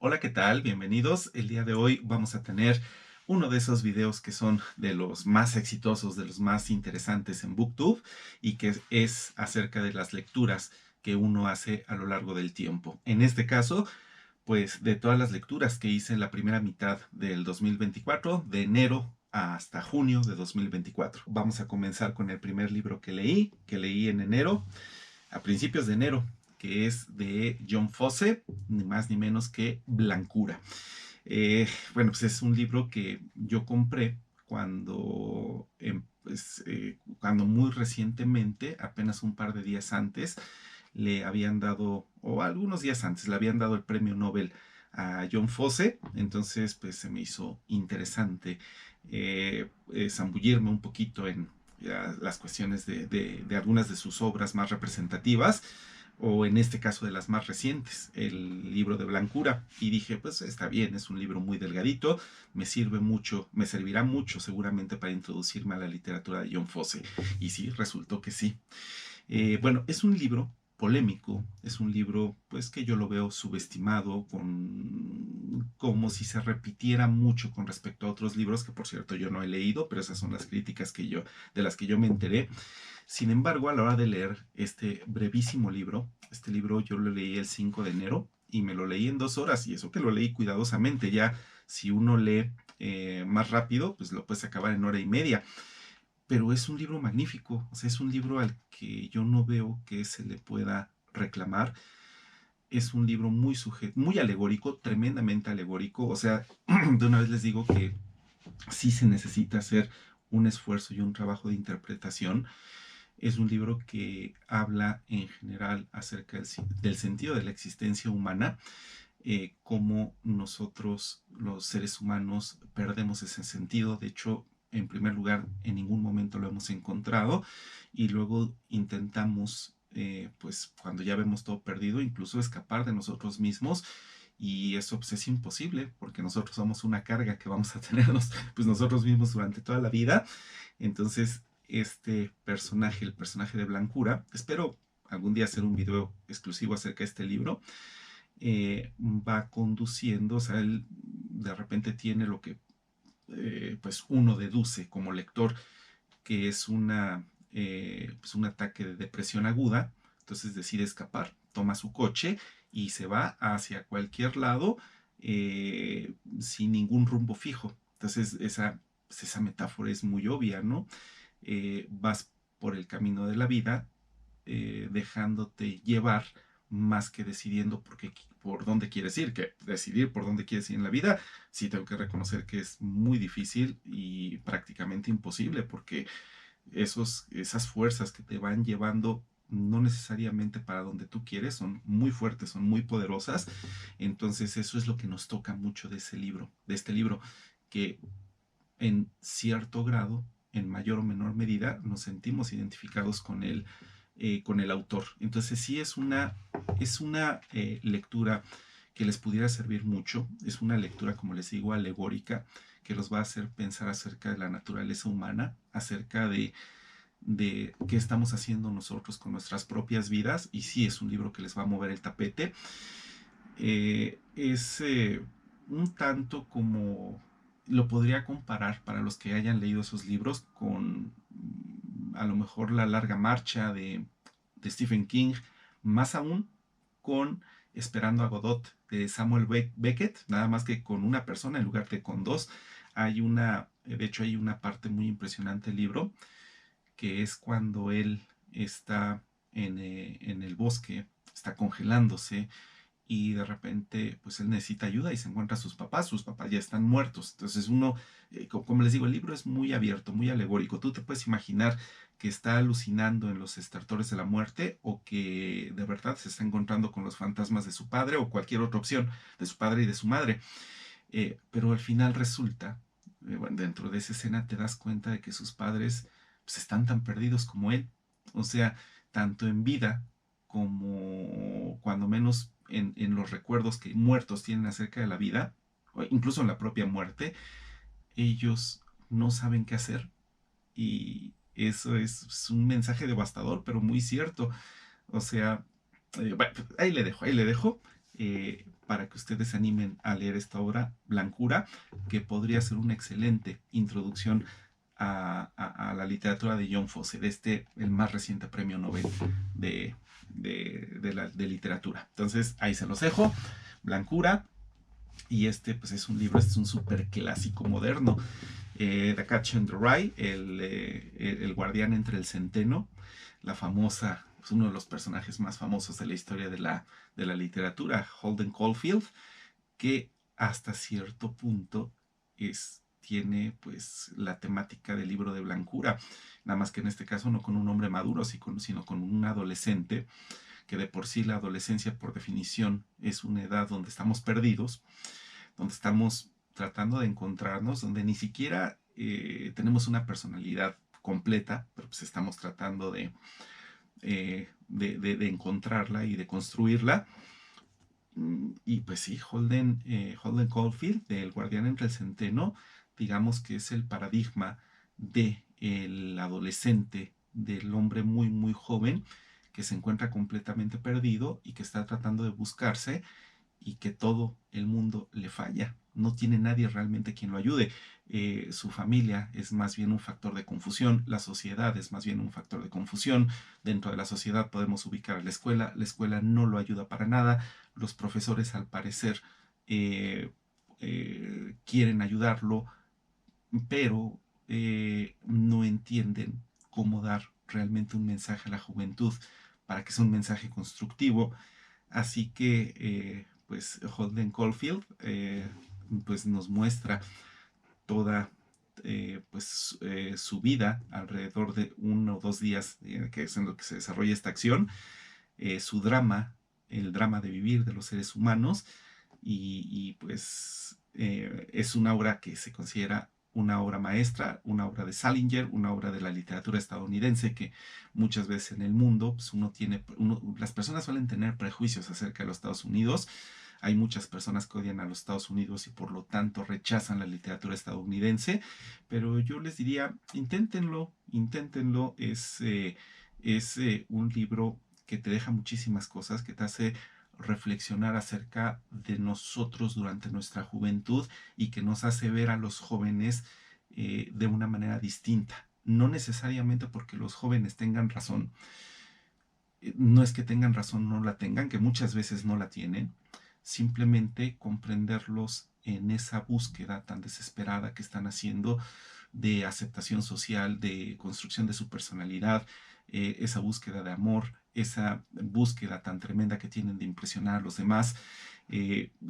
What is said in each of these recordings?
Hola, ¿qué tal? Bienvenidos. El día de hoy vamos a tener uno de esos videos que son de los más exitosos, de los más interesantes en BookTube y que es acerca de las lecturas que uno hace a lo largo del tiempo. En este caso, pues de todas las lecturas que hice en la primera mitad del 2024, de enero hasta junio de 2024. Vamos a comenzar con el primer libro que leí en enero, a principios de enero, que es de John Fosse, ni más ni menos que Blancura. Bueno, pues es un libro que yo compré cuando muy recientemente, apenas un par de días antes, le habían dado, o algunos días antes, le habían dado el premio Nobel a John Fosse. Entonces pues se me hizo interesante zambullirme un poquito en las cuestiones de algunas de sus obras más representativas, o en este caso de las más recientes, el libro de Blancura. Y dije, pues está bien, es un libro muy delgadito, me sirve mucho, me servirá mucho seguramente para introducirme a la literatura de John Fosse. Y sí, resultó que sí. Bueno, es un libro polémico, es un libro pues que yo lo veo subestimado, como si se repitiera mucho con respecto a otros libros que por cierto yo no he leído, pero esas son las críticas de las que yo me enteré. Sin embargo, a la hora de leer este brevísimo libro, este libro yo lo leí el 5 de enero y me lo leí en 2 horas, y eso que lo leí cuidadosamente. Ya si uno lee más rápido, pues lo puedes acabar en hora y media. Pero es un libro magnífico, o sea, es un libro al que yo no veo que se le pueda reclamar. Es un libro muy alegórico, tremendamente alegórico. O sea, de una vez les digo que sí se necesita hacer un esfuerzo y un trabajo de interpretación. Es un libro que habla en general acerca del sentido de la existencia humana, cómo nosotros, los seres humanos, perdemos ese sentido. De hecho, en primer lugar, en ningún momento lo hemos encontrado, y luego intentamos, pues cuando ya vemos todo perdido, incluso escapar de nosotros mismos. Y eso pues, es imposible, porque nosotros somos una carga que vamos a tenernos pues nosotros mismos durante toda la vida. Entonces, este personaje, el personaje de Blancura, espero algún día hacer un video exclusivo acerca de este libro. Va conduciendo, o sea, él de repente tiene lo que pues uno deduce como lector que es pues un ataque de depresión aguda. Entonces decide escapar, toma su coche y se va hacia cualquier lado, sin ningún rumbo fijo. Entonces pues esa metáfora es muy obvia, ¿no? Vas por el camino de la vida, dejándote llevar más que decidiendo por dónde quieres ir. Que decidir por dónde quieres ir en la vida, sí tengo que reconocer que es muy difícil y prácticamente imposible, porque esas fuerzas que te van llevando no necesariamente para donde tú quieres, son muy fuertes, son muy poderosas. Entonces eso es lo que nos toca mucho de este libro, que en cierto grado, en mayor o menor medida, nos sentimos identificados con el autor. Entonces sí es una lectura que les pudiera servir mucho. Es una lectura, como les digo, alegórica, que los va a hacer pensar acerca de la naturaleza humana, acerca de qué estamos haciendo nosotros con nuestras propias vidas. Y sí es un libro que les va a mover el tapete. Es un tanto como lo podría comparar, para los que hayan leído esos libros, con a lo mejor La larga marcha de Stephen King, más aún con Esperando a Godot de Samuel Beckett, nada más que con una persona en lugar de con dos. De hecho hay una parte muy impresionante del libro, que es cuando él está en el bosque, está congelándose, y de repente pues él necesita ayuda y se encuentra a sus papás ya están muertos. Entonces uno, como les digo, el libro es muy abierto, muy alegórico. Tú te puedes imaginar que está alucinando en los estertores de la muerte, o que de verdad se está encontrando con los fantasmas de su padre, o cualquier otra opción de su padre y de su madre. Pero al final resulta, bueno, dentro de esa escena te das cuenta de que sus padres pues, están tan perdidos como él. O sea, tanto en vida como cuando menos en los recuerdos que muertos tienen acerca de la vida, o incluso en la propia muerte, ellos no saben qué hacer. Y eso es un mensaje devastador, pero muy cierto. O sea, bueno, ahí le dejo, ahí le dejo. para que ustedes se animen a leer esta obra, Blancura, que podría ser una excelente introducción a la literatura de John Fosse, el más reciente premio Nobel de literatura. Entonces, ahí se los dejo, Blancura, y pues es un libro, es un súper clásico moderno. The Catcher in the Rye, el guardián entre el centeno, la famosa, pues uno de los personajes más famosos de la historia de la literatura, Holden Caulfield, que hasta cierto punto tiene pues la temática del libro de Blancura, nada más que en este caso no con un hombre maduro, sino con un adolescente, que de por sí la adolescencia por definición es una edad donde estamos perdidos, donde estamos tratando de encontrarnos, donde ni siquiera tenemos una personalidad completa, pero pues estamos tratando de encontrarla y de construirla. Y pues sí, Holden Caulfield, del Guardián entre el Centeno, digamos que es el paradigma del adolescente, del hombre muy, muy joven, que se encuentra completamente perdido y que está tratando de buscarse y que todo el mundo le falla. No tiene nadie realmente quien lo ayude. Su familia es más bien un factor de confusión, la sociedad es más bien un factor de confusión. Dentro de la sociedad podemos ubicar a la escuela no lo ayuda para nada, los profesores al parecer quieren ayudarlo, pero no entienden cómo dar realmente un mensaje a la juventud para que sea un mensaje constructivo. Así que, pues, Holden Caulfield pues nos muestra toda su vida alrededor de 1 o 2 días que es en lo que se desarrolla esta acción, su drama, el drama de vivir de los seres humanos, pues es una obra que se considera una obra maestra, una obra de Salinger, una obra de la literatura estadounidense, que muchas veces en el mundo pues las personas suelen tener prejuicios acerca de los Estados Unidos. Hay muchas personas que odian a los Estados Unidos y por lo tanto rechazan la literatura estadounidense, pero yo les diría, inténtenlo, inténtenlo. Es un libro que te deja muchísimas cosas, que te hace reflexionar acerca de nosotros durante nuestra juventud y que nos hace ver a los jóvenes de una manera distinta. No necesariamente porque los jóvenes tengan razón, no es que tengan razón o no la tengan, que muchas veces no la tienen, simplemente comprenderlos en esa búsqueda tan desesperada que están haciendo de aceptación social, de construcción de su personalidad, esa búsqueda de amor, esa búsqueda tan tremenda que tienen de impresionar a los demás,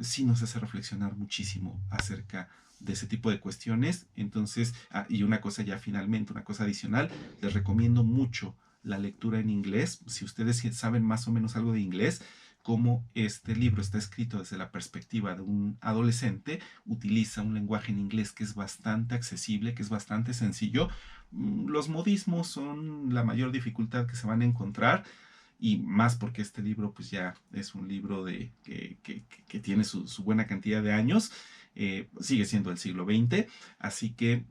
sí nos hace reflexionar muchísimo acerca de ese tipo de cuestiones. Entonces, y una cosa ya finalmente, una cosa adicional, les recomiendo mucho la lectura en inglés. Si ustedes saben más o menos algo de inglés, como este libro está escrito desde la perspectiva de un adolescente, utiliza un lenguaje en inglés que es bastante accesible, que es bastante sencillo. Los modismos son la mayor dificultad que se van a encontrar, y más porque este libro pues ya es un libro que tiene su buena cantidad de años, sigue siendo el siglo XX, así que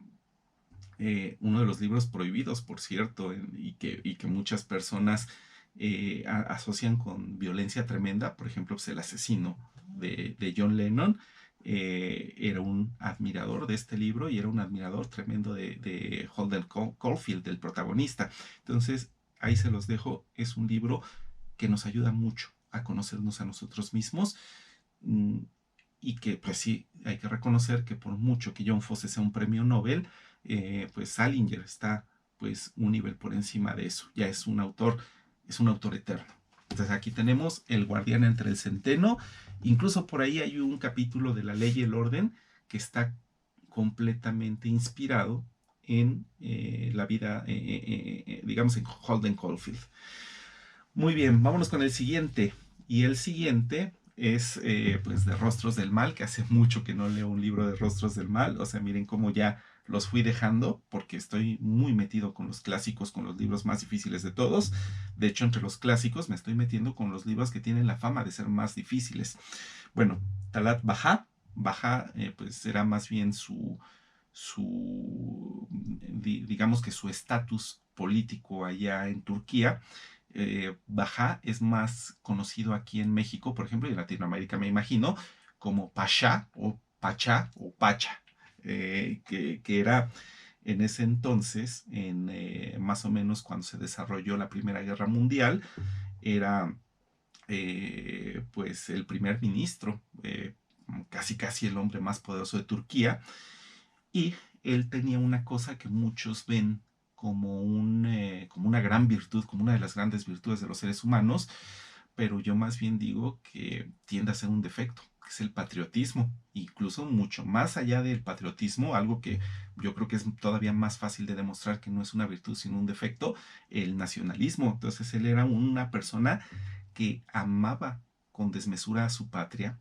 uno de los libros prohibidos, por cierto, y que muchas personas asocian con violencia tremenda. Por ejemplo, pues el asesino de John Lennon era un admirador de este libro y era un admirador tremendo de Holden Caulfield, del protagonista. Entonces, ahí se los dejo. Es un libro que nos ayuda mucho a conocernos a nosotros mismos. Y que pues sí, hay que reconocer que por mucho que John Fosse sea un premio Nobel, pues Salinger está pues un nivel por encima de eso. Ya es un autor eterno. Entonces aquí tenemos El guardián entre el centeno. Incluso por ahí hay un capítulo de La ley y el orden que está completamente inspirado en la vida, digamos, en Holden Caulfield. Muy bien, vámonos con el siguiente. Y el siguiente es pues de Rostros del Mal, que hace mucho que no leo un libro de Rostros del Mal. O sea, miren cómo ya los fui dejando porque estoy muy metido con los clásicos, con los libros más difíciles de todos. De hecho, entre los clásicos me estoy metiendo con los libros que tienen la fama de ser más difíciles. Bueno, Talat Baha, pues era más bien digamos que su estatus político allá en Turquía. Bajá es más conocido aquí en México, por ejemplo, y en Latinoamérica me imagino, como Pachá o Pachá o Pacha, que era en ese entonces, más o menos cuando se desarrolló la Primera Guerra Mundial, era pues el primer ministro, casi casi el hombre más poderoso de Turquía, y él tenía una cosa que muchos ven como una gran virtud, como una de las grandes virtudes de los seres humanos, pero yo más bien digo que tiende a ser un defecto, que es el patriotismo, incluso mucho más allá del patriotismo, algo que yo creo que es todavía más fácil de demostrar que no es una virtud sino un defecto, el nacionalismo. Entonces él era una persona que amaba con desmesura a su patria,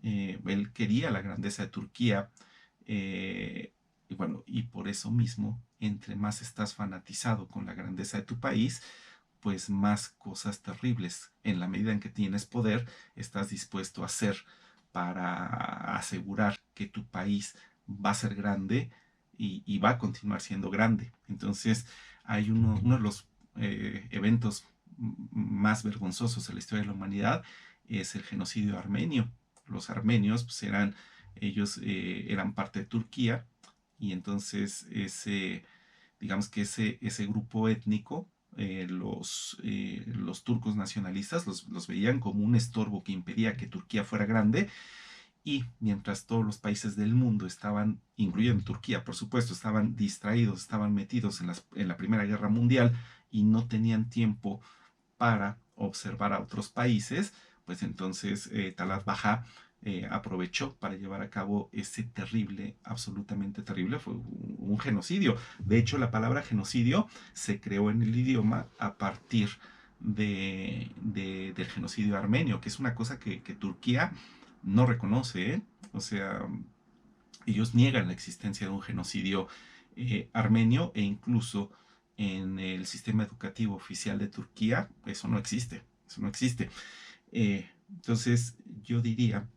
él quería la grandeza de Turquía, y bueno, y por eso mismo, entre más estás fanatizado con la grandeza de tu país, pues más cosas terribles, en la medida en que tienes poder, estás dispuesto a hacer para asegurar que tu país va a ser grande y va a continuar siendo grande. Entonces, hay uno de los eventos más vergonzosos de la historia de la humanidad, es el genocidio armenio. Los armenios, pues ellos eran parte de Turquía, y entonces digamos que ese grupo étnico, los turcos nacionalistas los veían como un estorbo que impedía que Turquía fuera grande, y mientras todos los países del mundo estaban, incluyendo Turquía, por supuesto, estaban distraídos, estaban metidos en la Primera Guerra Mundial y no tenían tiempo para observar a otros países, pues entonces Talat Baja aprovechó para llevar a cabo ese terrible, absolutamente terrible, fue un genocidio. De hecho, la palabra genocidio se creó en el idioma a partir del genocidio armenio, que es una cosa que Turquía no reconoce, ¿eh? O sea, ellos niegan la existencia de un genocidio armenio, e incluso en el sistema educativo oficial de Turquía eso no existe, eso no existe. Entonces yo diría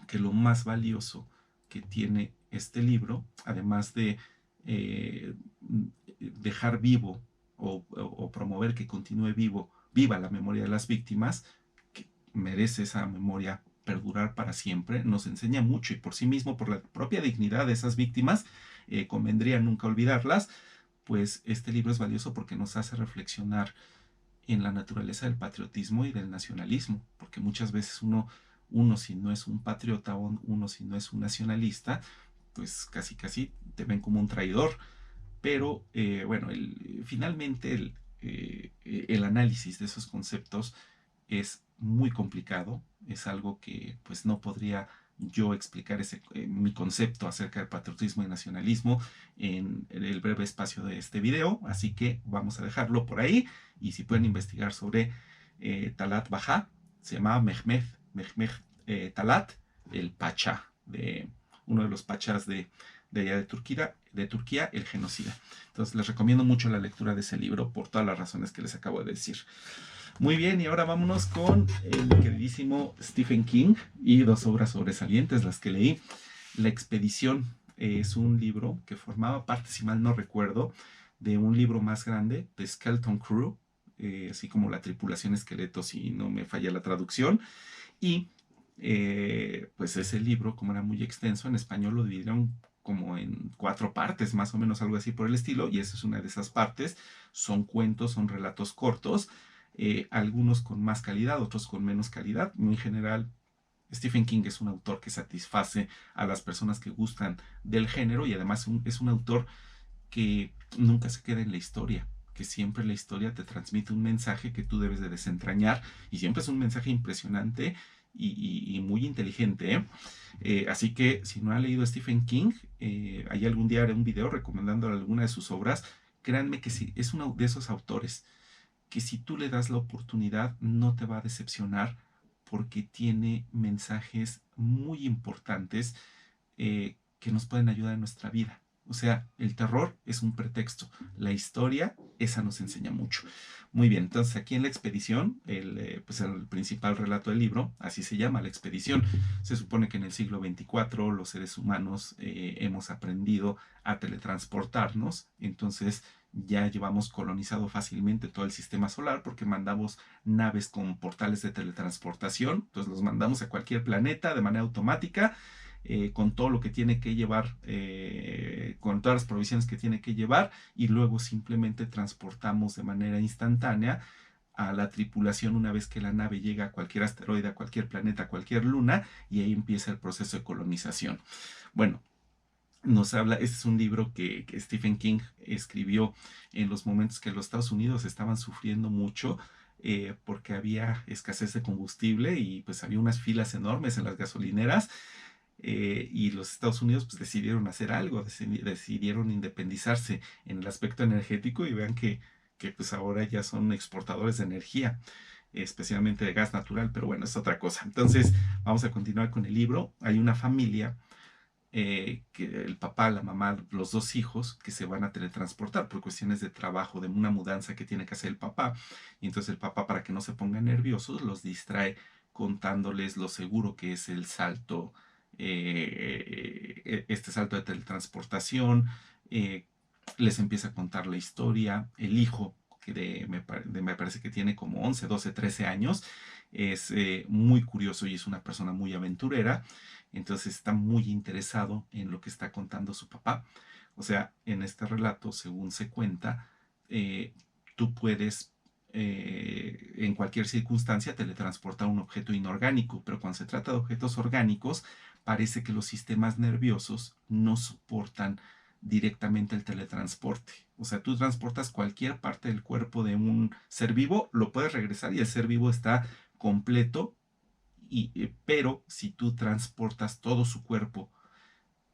que lo más valioso que tiene este libro, además de eh, dejar vivo o promover que continúe viva la memoria de las víctimas, que merece esa memoria perdurar para siempre, nos enseña mucho, y por sí mismo, por la propia dignidad de esas víctimas, convendría nunca olvidarlas. Pues este libro es valioso porque nos hace reflexionar en la naturaleza del patriotismo y del nacionalismo, porque muchas veces uno si no es un patriota, o uno si no es un nacionalista, pues casi casi te ven como un traidor. Pero bueno, finalmente el análisis de esos conceptos es muy complicado, es algo que pues no podría yo explicar mi concepto acerca del patriotismo y nacionalismo en el breve espacio de este video, así que vamos a dejarlo por ahí. Y si pueden investigar sobre Talat Baja, se llamaba Mehmet Talat, el Pachá, de uno de los pachás de allá de Turquía, el genocida. Entonces les recomiendo mucho la lectura de ese libro por todas las razones que les acabo de decir. Muy bien, y ahora vámonos con el queridísimo Stephen King y dos obras sobresalientes, las que leí. La Expedición es un libro que formaba parte, si mal no recuerdo, de un libro más grande, The Skeleton Crew, así como la tripulación esqueleto, si no me falla la traducción. Y pues ese libro, como era muy extenso, en español lo dividieron como en 4 partes, más o menos algo así por el estilo, y esa es una de esas partes. Son cuentos, son relatos cortos, algunos con más calidad, otros con menos calidad. En general, Stephen King es un autor que satisface a las personas que gustan del género, y además es un autor que nunca se queda en la historia, que siempre la historia te transmite un mensaje que tú debes de desentrañar, y siempre es un mensaje impresionante y muy inteligente, ¿eh? Así que si no ha leído Stephen King, ahí algún día haré un video recomendando alguna de sus obras. Créanme que sí, es uno de esos autores que si tú le das la oportunidad no te va a decepcionar, porque tiene mensajes muy importantes que nos pueden ayudar en nuestra vida. O sea, el terror es un pretexto. La historia, esa nos enseña mucho. Muy bien, entonces aquí en La Expedición, pues el principal relato del libro, así se llama, La Expedición. Se supone que en el siglo XXIV los seres humanos hemos aprendido a teletransportarnos. Entonces ya llevamos colonizado fácilmente todo el sistema solar porque mandamos naves con portales de teletransportación, entonces los mandamos a cualquier planeta de manera automática, con todo lo que tiene que llevar, con todas las provisiones que tiene que llevar, y luego simplemente transportamos de manera instantánea a la tripulación una vez que la nave llega a cualquier asteroide, a cualquier planeta, a cualquier luna, y ahí empieza el proceso de colonización. Bueno, nos habla, este es un libro que Stephen King escribió en los momentos que los Estados Unidos estaban sufriendo mucho, porque había escasez de combustible y pues había unas filas enormes en las gasolineras, y los Estados Unidos pues decidieron hacer algo, decidieron independizarse en el aspecto energético, y vean que pues ahora ya son exportadores de energía, especialmente de gas natural, pero bueno, es otra cosa. Entonces vamos a continuar con el libro. Hay una familia, que el papá, la mamá, los dos hijos que se van a teletransportar por cuestiones de trabajo, de una mudanza que tiene que hacer el papá, y entonces el papá, para que no se pongan nerviosos, los distrae contándoles lo seguro que es el salto, este salto de teletransportación. eh, Les empieza a contar la historia. El hijo, que me parece que tiene como 11 12 13 años, es muy curioso y es una persona muy aventurera, entonces está muy interesado en lo que está contando su papá. O sea, en este relato, según se cuenta, tú puedes, en cualquier circunstancia, teletransportar un objeto inorgánico, pero cuando se trata de objetos orgánicos, parece que los sistemas nerviosos no soportan directamente el teletransporte. O sea, tú transportas cualquier parte del cuerpo de un ser vivo, lo puedes regresar y el ser vivo está completo, pero si tú transportas todo su cuerpo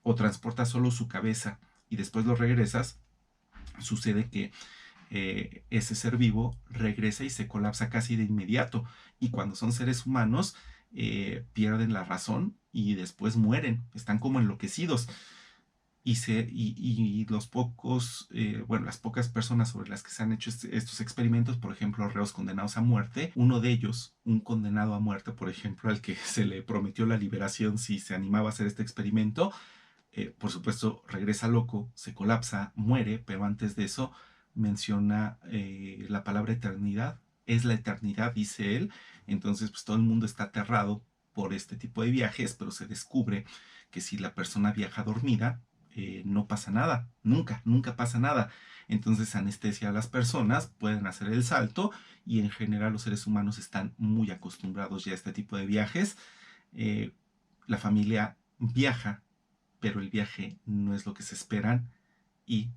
o transportas solo su cabeza y después lo regresas, sucede que ese ser vivo regresa y se colapsa casi de inmediato. Y cuando son seres humanos, pierden la razón y después mueren, están como enloquecidos. Y los pocos, bueno, las pocas personas sobre las que se han hecho estos experimentos, por ejemplo, reos condenados a muerte, uno de ellos, un condenado a muerte, por ejemplo, al que se le prometió la liberación si se animaba a hacer este experimento, por supuesto, regresa loco, se colapsa, muere, pero antes de eso menciona la palabra eternidad. Es la eternidad, dice él. Entonces, pues todo el mundo está aterrado por este tipo de viajes, pero se descubre que si la persona viaja dormida, no pasa nada, nunca, nunca pasa nada. Entonces anestesia a las personas, pueden hacer el salto, y en general los seres humanos están muy acostumbrados ya a este tipo de viajes. Eh, la familia viaja, pero el viaje no es lo que se esperan, y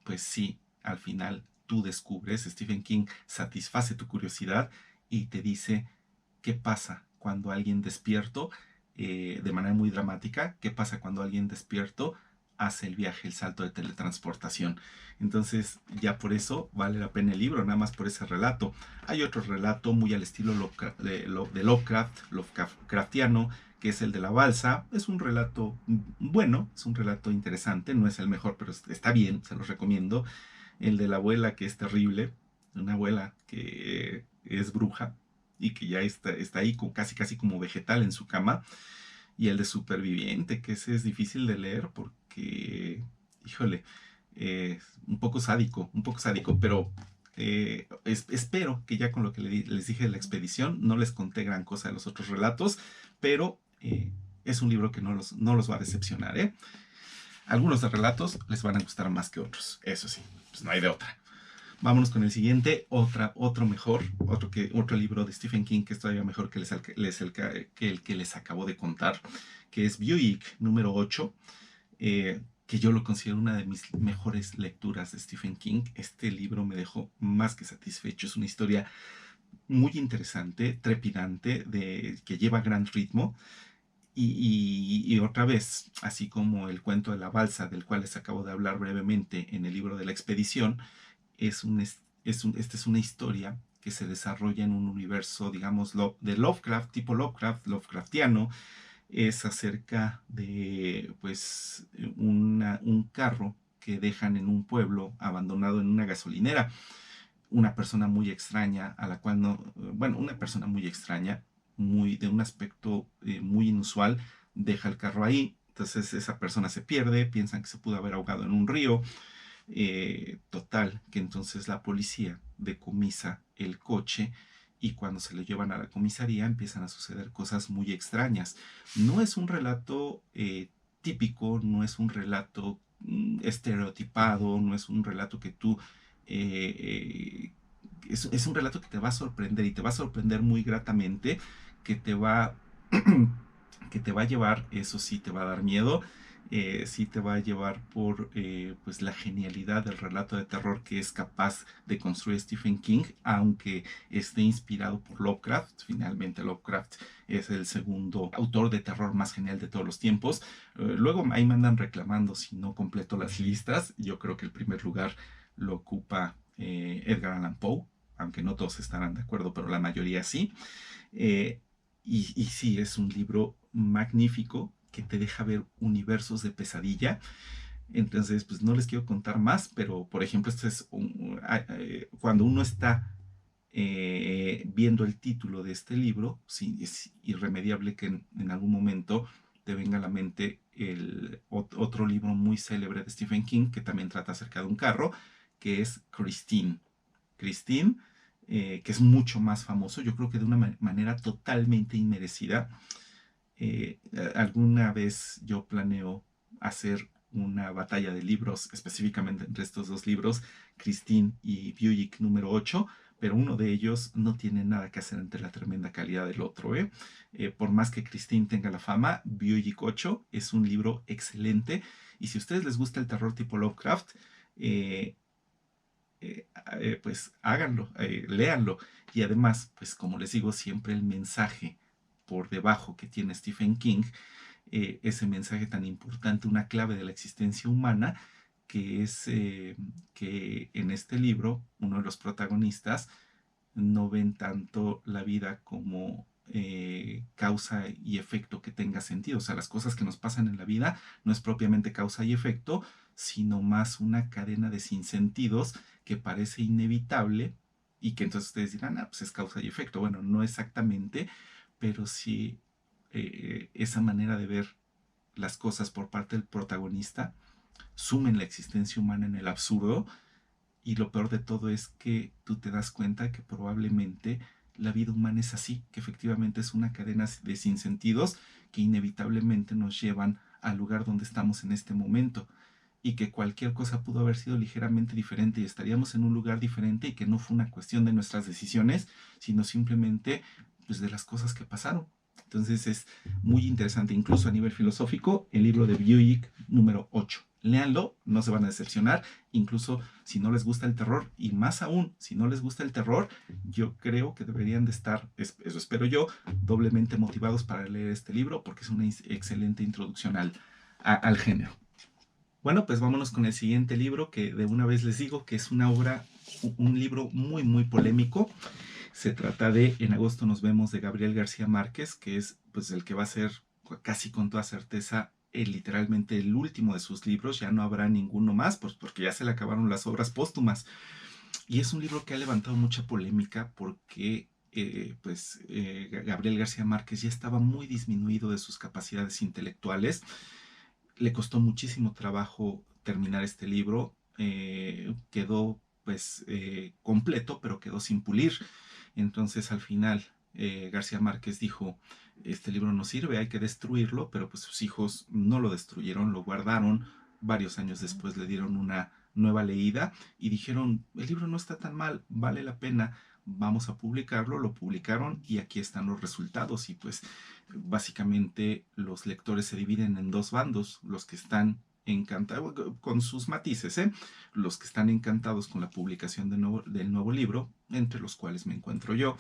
pues sí, al final tú descubres, Stephen King satisface tu curiosidad y te dice qué pasa cuando alguien despierto, de manera muy dramática, qué pasa cuando alguien despierto hace el viaje, el salto de teletransportación. Entonces ya por eso vale la pena el libro, nada más por ese relato. Hay otro relato muy al estilo de Lovecraftiano, que es el de la balsa. Es un relato bueno, es un relato interesante, no es el mejor, pero está bien, se los recomiendo. El de la abuela, que es terrible, una abuela que es bruja y que ya está ahí casi casi como vegetal en su cama. Y el de superviviente, que ese es difícil de leer porque, híjole, un poco sádico, pero espero que ya con lo que les dije de la expedición no les conté gran cosa de los otros relatos, pero es un libro que no los va a decepcionar, ¿eh? Algunos de relatos les van a gustar más que otros, eso sí, pues no hay de otra. Vámonos con el siguiente, otro mejor, otro libro de Stephen King que es todavía mejor que el que les acabo de contar, que es Buick número 8, que yo lo considero una de mis mejores lecturas de Stephen King. Este libro me dejó más que satisfecho. Es una historia muy interesante, trepidante, que lleva gran ritmo. Y otra vez, así como el cuento de la balsa, del cual les acabo de hablar brevemente en el libro de la expedición, esta es una historia que se desarrolla en un universo, digamos, de Lovecraft, tipo Lovecraftiano. Es acerca de, pues, un carro que dejan en un pueblo abandonado en una gasolinera. Una persona muy extraña, a la cual no, bueno, una persona muy extraña, de un aspecto muy inusual, deja el carro ahí. Entonces esa persona se pierde, piensan que se pudo haber ahogado en un río, Total, que entonces la policía decomisa el coche y cuando se lo llevan a la comisaría empiezan a suceder cosas muy extrañas. No es un relato típico, no es un relato estereotipado, no es un relato que tú... es un relato que te va a sorprender y te va a sorprender muy gratamente, que te va, que te va a llevar, eso sí, te va a dar miedo, sí te va a llevar por pues la genialidad del relato de terror que es capaz de construir Stephen King, aunque esté inspirado por Lovecraft. Finalmente Lovecraft es el segundo autor de terror más genial de todos los tiempos. Luego ahí me andan reclamando si no completo las listas. Yo creo que el primer lugar lo ocupa Edgar Allan Poe, aunque no todos estarán de acuerdo, pero la mayoría sí. Eh, y sí, es un libro magnífico que te deja ver universos de pesadilla. Entonces, pues no les quiero contar más, pero por ejemplo, cuando uno está viendo el título de este libro, sí, es irremediable que en algún momento te venga a la mente otro libro muy célebre de Stephen King, que también trata acerca de un carro, que es Christine. Christine, que es mucho más famoso, yo creo que de una manera totalmente inmerecida. Alguna vez yo planeo hacer una batalla de libros, específicamente entre estos dos libros, Christine y Buick número 8, pero uno de ellos no tiene nada que hacer ante la tremenda calidad del otro. Por más que Christine tenga la fama, Buick 8 es un libro excelente, y si a ustedes les gusta el terror tipo Lovecraft, eh, pues háganlo, léanlo. Y además, pues como les digo, siempre el mensaje por debajo que tiene Stephen King, ese mensaje tan importante, una clave de la existencia humana, que es que en este libro uno de los protagonistas no ven tanto la vida como causa y efecto que tenga sentido. O sea, las cosas que nos pasan en la vida no es propiamente causa y efecto, sino más una cadena de sinsentidos que parece inevitable y que entonces ustedes dirán, ah, pues es causa y efecto. Bueno, no exactamente, pero sí esa manera de ver las cosas por parte del protagonista sumen la existencia humana en el absurdo, y lo peor de todo es que tú te das cuenta que probablemente la vida humana es así, que efectivamente es una cadena de sinsentidos que inevitablemente nos llevan al lugar donde estamos en este momento, y que cualquier cosa pudo haber sido ligeramente diferente y estaríamos en un lugar diferente, y que no fue una cuestión de nuestras decisiones, sino simplemente pues de las cosas que pasaron. Entonces es muy interesante, incluso a nivel filosófico, el libro de Buick número 8. Léanlo, no se van a decepcionar, incluso si no les gusta el terror, y más aún, si no les gusta el terror, yo creo que deberían de estar, eso espero yo, doblemente motivados para leer este libro, porque es una excelente introducción al género. Bueno, pues vámonos con el siguiente libro, que de una vez les digo que es una obra, un libro muy, muy polémico. Se trata de En agosto nos vemos, de Gabriel García Márquez, que es pues el que va a ser casi con toda certeza literalmente el último de sus libros. Ya no habrá ninguno más, pues porque ya se le acabaron las obras póstumas. Y es un libro que ha levantado mucha polémica porque Gabriel García Márquez ya estaba muy disminuido de sus capacidades intelectuales. Le costó muchísimo trabajo terminar este libro. Quedó pues completo, pero quedó sin pulir. Entonces al final García Márquez dijo, este libro no sirve, hay que destruirlo, pero pues sus hijos no lo destruyeron, lo guardaron. Varios años después le dieron una nueva leída y dijeron, el libro no está tan mal, vale la pena, vamos a publicarlo. Lo publicaron y aquí están los resultados. Y pues básicamente los lectores se dividen en dos bandos: los que están encantados, con sus matices, los que están encantados con la publicación del nuevo libro, entre los cuales me encuentro yo,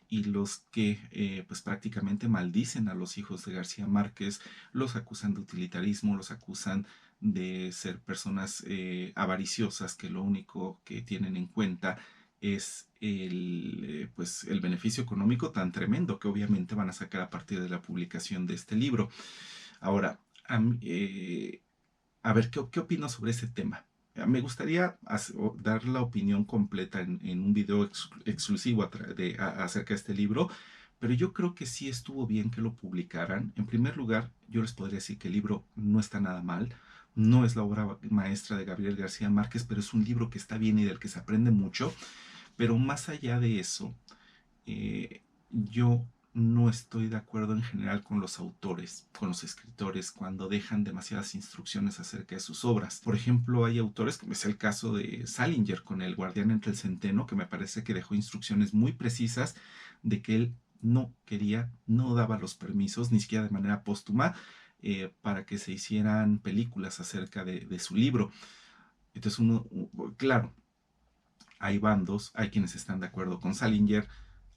y los que pues prácticamente maldicen a los hijos de García Márquez, los acusan de utilitarismo, los acusan de ser personas avariciosas, que lo único que tienen en cuenta es pues el beneficio económico tan tremendo que obviamente van a sacar a partir de la publicación de este libro. Ahora, a ver, ¿qué opino sobre ese tema? Me gustaría dar la opinión completa en un video exclusivo acerca de este libro, Pero yo creo que sí estuvo bien que lo publicaran. En primer lugar, yo les podría decir que el libro no está nada mal. No es la obra maestra de Gabriel García Márquez, pero es un libro que está bien y del que se aprende mucho. Pero más allá de eso, yo no estoy de acuerdo en general con los autores, con los escritores, cuando dejan demasiadas instrucciones acerca de sus obras. Por ejemplo, hay autores, como es el caso de Salinger con El guardián entre el centeno, que me parece que dejó instrucciones muy precisas de que él no quería, no daba los permisos, ni siquiera de manera póstuma, para que se hicieran películas acerca de su libro. Entonces claro, hay bandos, hay quienes están de acuerdo con Salinger,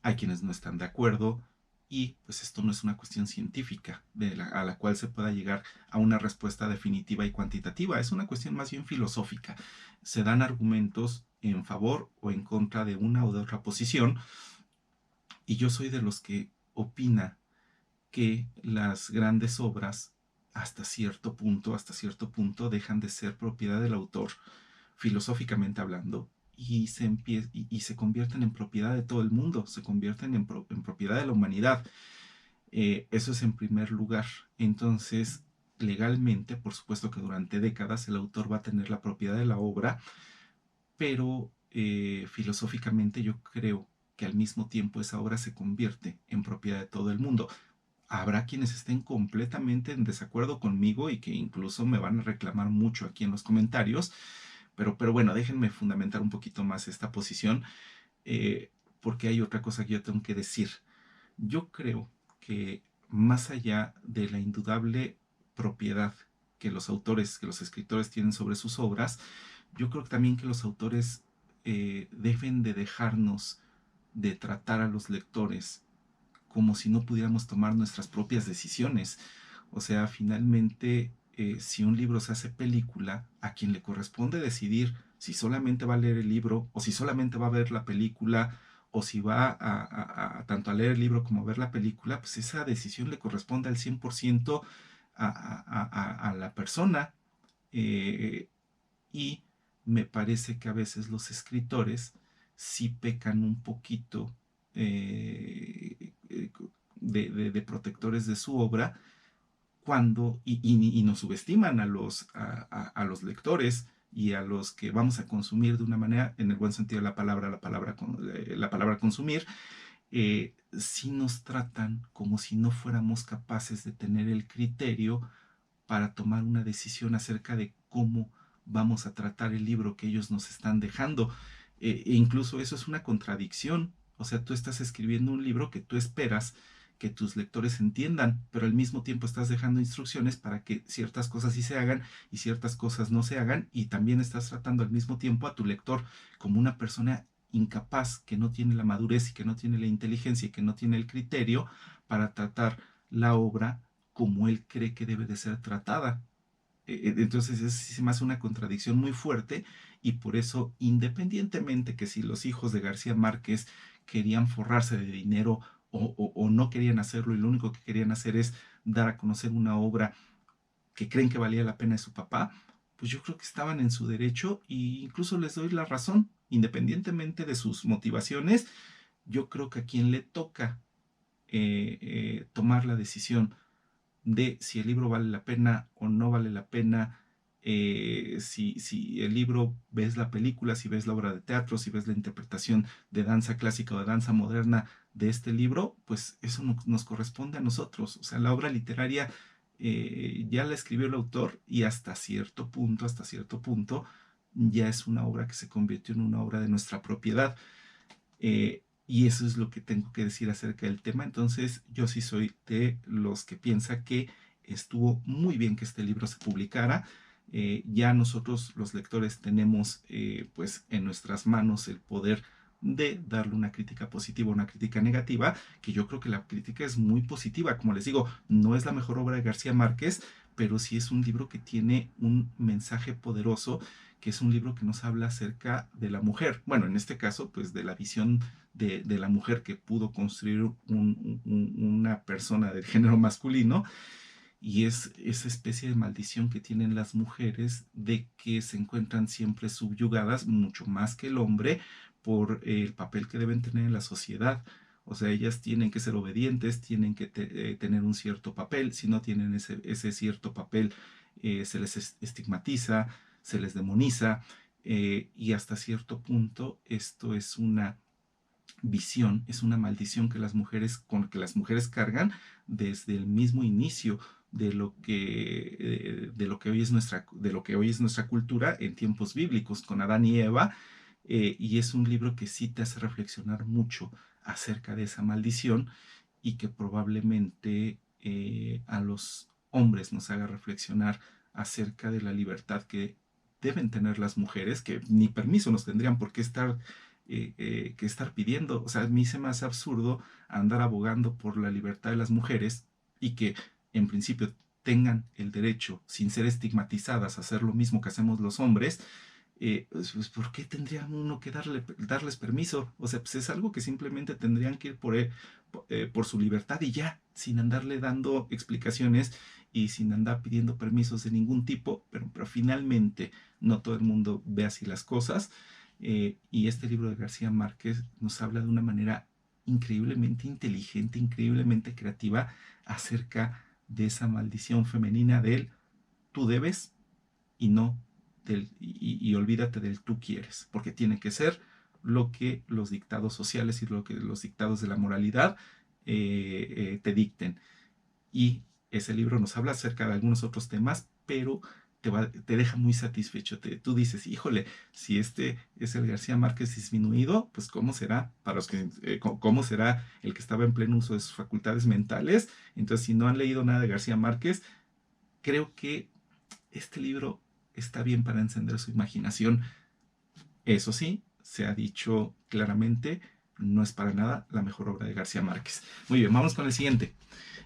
hay quienes no están de acuerdo, y pues esto no es una cuestión científica a la cual se pueda llegar a una respuesta definitiva y cuantitativa, es una cuestión más bien filosófica. Se dan argumentos en favor o en contra de una o de otra posición, y yo soy de los que opina que las grandes obras hasta cierto punto dejan de ser propiedad del autor, filosóficamente hablando, y se convierten en propiedad de todo el mundo, se convierten en propiedad de la humanidad. Eso es en primer lugar. Entonces, legalmente, por supuesto que durante décadas el autor va a tener la propiedad de la obra, pero filosóficamente yo creo que al mismo tiempo esa obra se convierte en propiedad de todo el mundo. Habrá quienes estén completamente en desacuerdo conmigo y que incluso me van a reclamar mucho aquí en los comentarios, pero bueno, déjenme fundamentar un poquito más esta posición, eh, porque hay otra cosa que yo tengo que decir. Yo creo que más allá de la indudable propiedad que los autores, que los escritores tienen sobre sus obras, yo creo también que los autores deben de dejarnos de tratar a los lectores como si no pudiéramos tomar nuestras propias decisiones. O sea, finalmente, si un libro se hace película, a quien le corresponde decidir si solamente va a leer el libro o si solamente va a ver la película o si va tanto a leer el libro como a ver la película, pues esa decisión le corresponde al 100% a la persona. eh, y me parece que a veces los escritores sí pecan un poquito de protectores de su obra y nos subestiman a los lectores y a los que vamos a consumir de una manera, en el buen sentido de la palabra consumir, sí nos tratan como si no fuéramos capaces de tener el criterio para tomar una decisión acerca de cómo vamos a tratar el libro que ellos nos están dejando. E incluso eso es una contradicción. O sea, tú estás escribiendo un libro que tú esperas que tus lectores entiendan, pero al mismo tiempo estás dejando instrucciones para que ciertas cosas sí se hagan y ciertas cosas no se hagan, y también estás tratando al mismo tiempo a tu lector como una persona incapaz, que no tiene la madurez y que no tiene la inteligencia y que no tiene el criterio para tratar la obra como él cree que debe de ser tratada. Entonces sí se me hace una contradicción muy fuerte, y por eso, independientemente que si los hijos de García Márquez querían forrarse de dinero o no querían hacerlo y lo único que querían hacer es dar a conocer una obra que creen que valía la pena de su papá, pues yo creo que estaban en su derecho, e incluso les doy la razón, independientemente de sus motivaciones. Yo creo que a quien le toca tomar la decisión de si el libro vale la pena o no vale la pena, si el libro, ves la película, si ves la obra de teatro, si ves la interpretación de danza clásica o de danza moderna de este libro, pues eso nos corresponde a nosotros. O sea, la obra literaria ya la escribió el autor, y hasta cierto punto, ya es una obra que se convirtió en una obra de nuestra propiedad. Y eso es lo que tengo que decir acerca del tema. Entonces, yo sí soy de los que piensa que estuvo muy bien que este libro se publicara. Ya nosotros, los lectores, tenemos pues en nuestras manos el poder de darle una crítica positiva o una crítica negativa, que yo creo que la crítica es muy positiva. Como les digo, no es la mejor obra de García Márquez, pero sí es un libro que tiene un mensaje poderoso, que es un libro que nos habla acerca de la mujer. Bueno, en este caso, pues de la visión de la mujer que pudo construir una persona del género masculino, y es esa especie de maldición que tienen las mujeres de que se encuentran siempre subyugadas, mucho más que el hombre, por el papel que deben tener en la sociedad. O sea, ellas tienen que ser obedientes, tienen que tener un cierto papel. Si no tienen ese cierto papel, se les estigmatiza, se les demoniza, y hasta cierto punto esto es una visión, es una maldición que con que las mujeres cargan desde el mismo inicio de lo que hoy es nuestra cultura en tiempos bíblicos con Adán y Eva. Y es un libro que sí te hace reflexionar mucho acerca de esa maldición, y que probablemente a los hombres nos haga reflexionar acerca de la libertad que deben tener las mujeres, que ni permiso nos tendrían por qué estar pidiendo. O sea, a mí se me hace absurdo andar abogando por la libertad de las mujeres, y que en principio tengan el derecho, sin ser estigmatizadas, a hacer lo mismo que hacemos los hombres. Pues, ¿por qué tendría uno que darles permiso? O sea, pues es algo que simplemente tendrían que ir por su libertad y ya, sin andarle dando explicaciones y sin andar pidiendo permisos de ningún tipo. Pero finalmente no todo el mundo ve así las cosas. Y este libro de García Márquez nos habla de una manera increíblemente inteligente, increíblemente creativa, acerca de esa maldición femenina del tú debes, y no y olvídate del tú quieres, porque tiene que ser lo que los dictados sociales y lo que los dictados de la moralidad te dicten. Y ese libro nos habla acerca de algunos otros temas, pero te deja muy satisfecho. Tú dices, híjole, si este es el García Márquez disminuido, pues ¿cómo será para los que, cómo será el que estaba en pleno uso de sus facultades mentales? Entonces, si no han leído nada de García Márquez, creo que este libro está bien para encender su imaginación. Eso sí, se ha dicho claramente, no es para nada la mejor obra de García Márquez. Muy bien, vamos con el siguiente.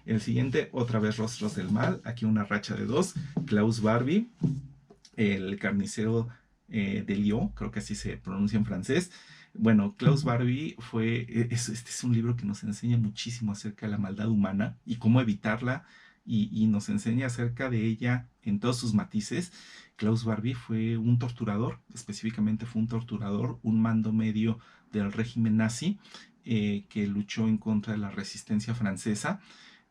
El siguiente, otra vez Rostros del Mal, aquí una racha de dos. Klaus Barbie, el carnicero de Lyon, creo que así se pronuncia en francés. Bueno, Klaus Barbie este es un libro que nos enseña muchísimo acerca de la maldad humana y cómo evitarla, y nos enseña acerca de ella en todos sus matices. Klaus Barbie fue un torturador, específicamente fue un torturador, un mando medio del régimen nazi, que luchó en contra de la resistencia francesa.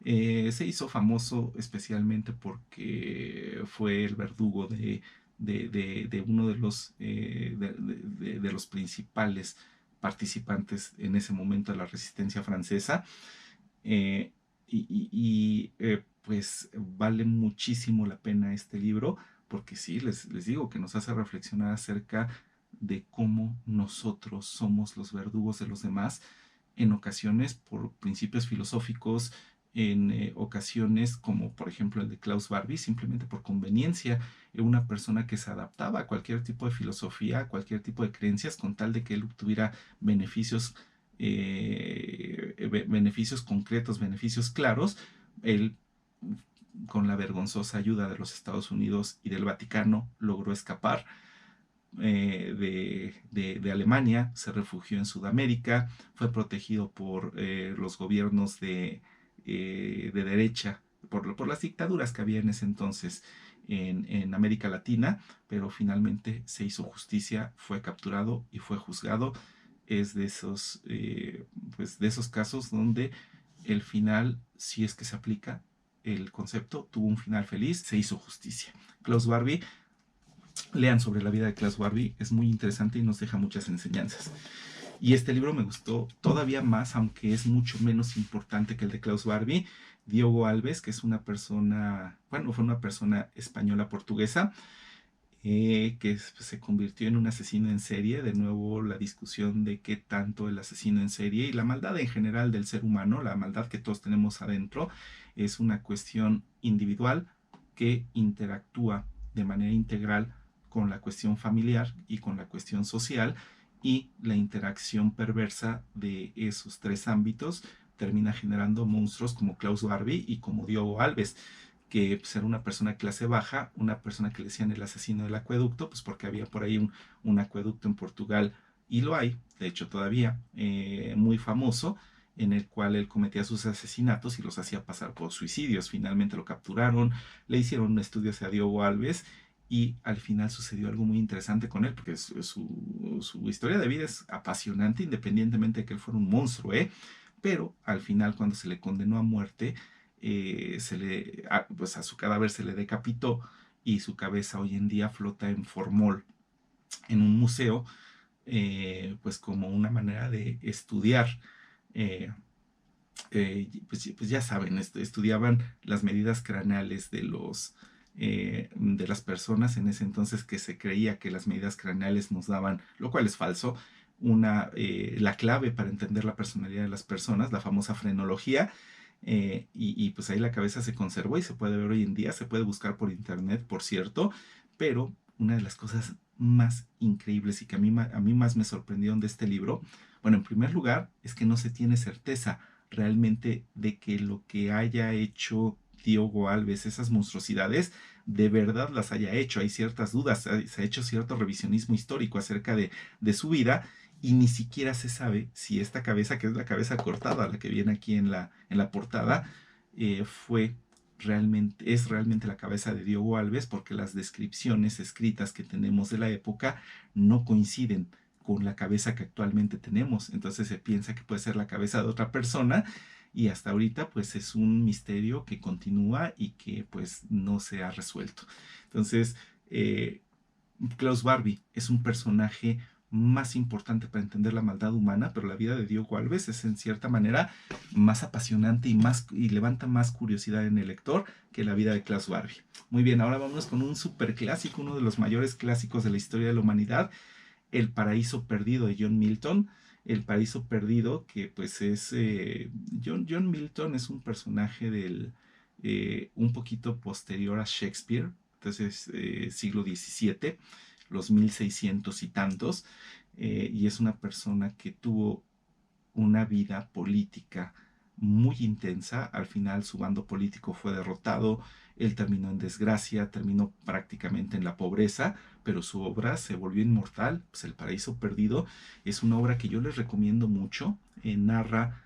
Se hizo famoso especialmente porque fue el verdugo de uno de los principales participantes en ese momento de la resistencia francesa. Eh, pues vale muchísimo la pena este libro, porque sí, les digo que nos hace reflexionar acerca de cómo nosotros somos los verdugos de los demás, en ocasiones por principios filosóficos, en ocasiones como por ejemplo el de Klaus Barbie, simplemente por conveniencia. Una persona que se adaptaba a cualquier tipo de filosofía, a cualquier tipo de creencias, con tal de que él obtuviera beneficios concretos, beneficios claros. Él, con la vergonzosa ayuda de los Estados Unidos y del Vaticano, logró escapar de Alemania, se refugió en Sudamérica, fue protegido por los gobiernos de derecha, por las dictaduras que había en ese entonces en América Latina, pero finalmente se hizo justicia, fue capturado y fue juzgado. Es pues de esos casos donde el final, si es que se aplica el concepto, tuvo un final feliz, se hizo justicia. Klaus Barbie, lean sobre la vida de Klaus Barbie, es muy interesante y nos deja muchas enseñanzas. Y este libro me gustó todavía más, aunque es mucho menos importante que el de Klaus Barbie. Diogo Alves, que es una persona, bueno, fue una persona española portuguesa, que se convirtió en un asesino en serie. De nuevo, la discusión de qué tanto el asesino en serie y la maldad en general del ser humano, la maldad que todos tenemos adentro, es una cuestión individual que interactúa de manera integral con la cuestión familiar y con la cuestión social, y la interacción perversa de esos tres ámbitos termina generando monstruos como Klaus Barbie y como Diogo Alves, que pues, era una persona de clase baja, una persona que le decían el asesino del acueducto, pues porque había por ahí un acueducto en Portugal, y lo hay, de hecho todavía, muy famoso, en el cual él cometía sus asesinatos y los hacía pasar por suicidios. Finalmente lo capturaron, le hicieron un estudio hacia Diogo Alves, y al final sucedió algo muy interesante con él, porque su historia de vida es apasionante, independientemente de que él fuera un monstruo, ¿eh? pero al final cuando se le condenó a muerte, pues a su cadáver se le decapitó y su cabeza hoy en día flota en formol en un museo, pues como una manera de estudiar. eh, pues ya saben, estudiaban las medidas craneales de las personas en ese entonces, que se creía que las medidas craneales nos daban, lo cual es falso, la clave para entender la personalidad de las personas, la famosa frenología. Pues ahí la cabeza se conservó y se puede ver hoy en día, se puede buscar por internet, por cierto, pero una de las cosas más increíbles y que a mí más me sorprendieron de este libro, bueno, en primer lugar, es que no se tiene certeza realmente de que lo que haya hecho Diogo Alves, esas monstruosidades, de verdad las haya hecho. Hay ciertas dudas, se ha hecho cierto revisionismo histórico acerca de su vida, y ni siquiera se sabe si esta cabeza, que es la cabeza cortada, la que viene aquí en la portada, es realmente la cabeza de Diogo Alves, porque las descripciones escritas que tenemos de la época no coinciden con la cabeza que actualmente tenemos. Entonces se piensa que puede ser la cabeza de otra persona, y hasta ahorita pues es un misterio que continúa y que pues no se ha resuelto. Entonces, Klaus Barbie es un personaje más importante para entender la maldad humana, pero la vida de Diogo Alves es en cierta manera más apasionante y levanta más curiosidad en el lector que la vida de Klaus Barbie. Muy bien, ahora vámonos con un super clásico, uno de los mayores clásicos de la historia de la humanidad, El paraíso perdido de John Milton. El paraíso perdido, que pues es John Milton es un personaje un poquito posterior a Shakespeare, entonces siglo XVII, los 1600 y tantos, y es una persona que tuvo una vida política muy intensa. Al final su bando político fue derrotado, él terminó en desgracia, terminó prácticamente en la pobreza, pero su obra se volvió inmortal. Pues El paraíso perdido es una obra que yo les recomiendo mucho. Narra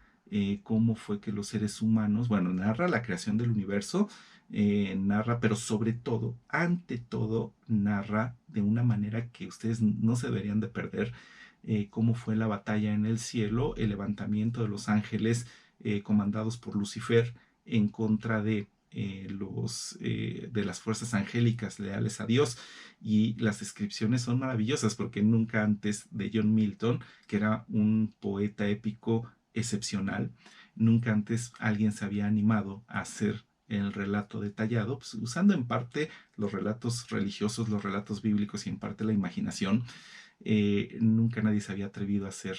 cómo fue que los seres humanos, bueno, narra la creación del universo, narra, pero sobre todo, ante todo, narra de una manera que ustedes no se deberían de perder, cómo fue la batalla en el cielo, el levantamiento de los ángeles comandados por Lucifer en contra de las fuerzas angélicas leales a Dios. Y las descripciones son maravillosas, porque nunca antes de John Milton, que era un poeta épico excepcional, nunca antes alguien se había animado a hacer el relato detallado, pues, usando en parte los relatos religiosos, los relatos bíblicos y en parte la imaginación. Nunca nadie se había atrevido a hacer,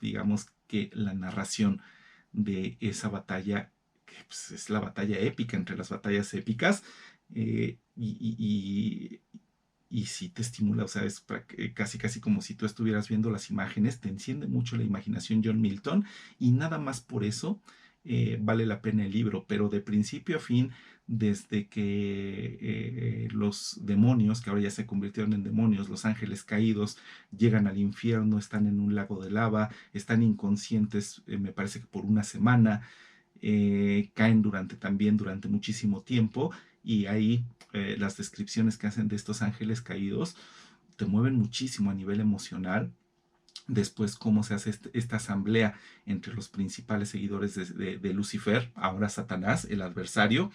digamos que la narración de esa batalla, que pues, es la batalla épica entre las batallas épicas, eh, y, y, y sí te estimula, o sea, es casi casi como si tú estuvieras viendo las imágenes, te enciende mucho la imaginación John Milton, y nada más por eso vale la pena el libro, pero de principio a fin, desde que los demonios, que ahora ya se convirtieron en demonios, los ángeles caídos, llegan al infierno, están en un lago de lava, están inconscientes, me parece que por una semana, caen también durante muchísimo tiempo, y ahí las descripciones que hacen de estos ángeles caídos te mueven muchísimo a nivel emocional. Después, cómo se hace esta asamblea entre los principales seguidores de Lucifer, ahora Satanás, el adversario,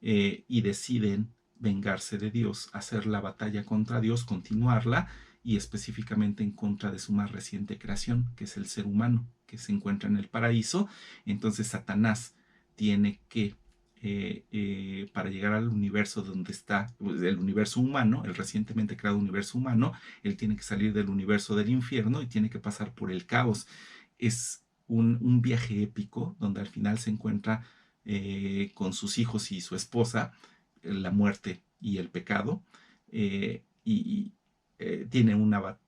y deciden vengarse de Dios, hacer la batalla contra Dios, continuarla, y específicamente en contra de su más reciente creación, que es el ser humano, que se encuentra en el paraíso. Entonces Satanás tiene que, para llegar al universo donde está, pues, el universo humano, el recientemente creado universo humano, él tiene que salir del universo del infierno y tiene que pasar por el caos. Es un viaje épico donde al final se encuentra con sus hijos y su esposa, la muerte y el pecado,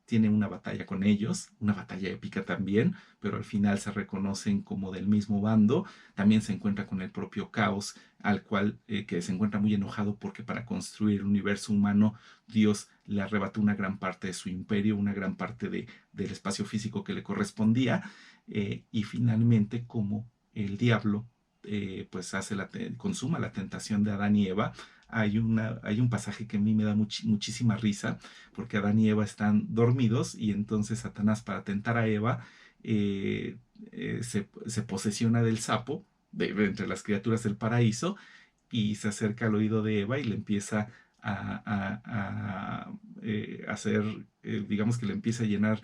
tiene una batalla con ellos, una batalla épica también, pero al final se reconocen como del mismo bando. También se encuentra con el propio caos, al cual que se encuentra muy enojado porque para construir el universo humano Dios le arrebató una gran parte de su imperio, una gran parte del espacio físico que le correspondía, y finalmente como el diablo pues consuma la tentación de Adán y Eva. Hay un pasaje que a mí me da muchísima risa, porque Adán y Eva están dormidos y entonces Satanás, para tentar a Eva, se posesiona del sapo, entre las criaturas del paraíso, y se acerca al oído de Eva y le empieza a hacer, digamos que le empieza a llenar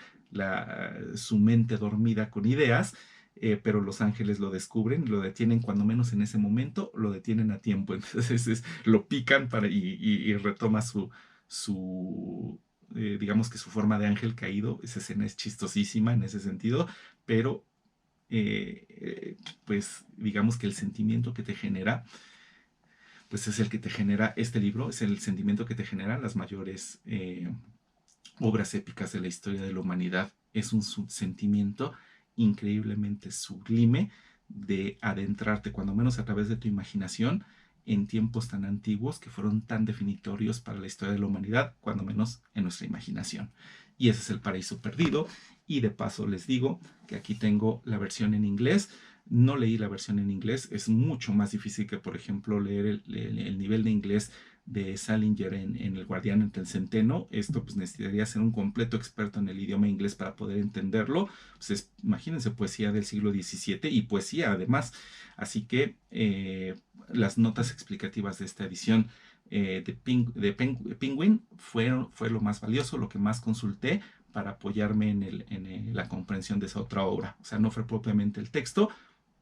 su mente dormida con ideas, pero los ángeles lo descubren, lo detienen cuando menos en ese momento, lo detienen a tiempo, entonces lo pican y retoma digamos que su forma de ángel caído. Esa escena es chistosísima en ese sentido, pero pues digamos que el sentimiento que te genera, pues es el que te genera este libro, es el sentimiento que te generan las mayores obras épicas de la historia de la humanidad. Es un sentimiento increíblemente sublime de adentrarte, cuando menos a través de tu imaginación, en tiempos tan antiguos que fueron tan definitorios para la historia de la humanidad, cuando menos en nuestra imaginación. Y ese es El Paraíso Perdido. Y de paso les digo que aquí tengo la versión en inglés. No leí la versión en inglés, es mucho más difícil que, por ejemplo, leer el nivel de inglés de Salinger en El Guardián entre el Centeno. Esto pues necesitaría ser un completo experto en el idioma inglés para poder entenderlo. Pues imagínense, poesía del siglo XVII y poesía además. Así que las notas explicativas de esta edición Penguin fue lo más valioso, lo que más consulté para apoyarme en la comprensión de esa otra obra. O sea, no fue propiamente el texto,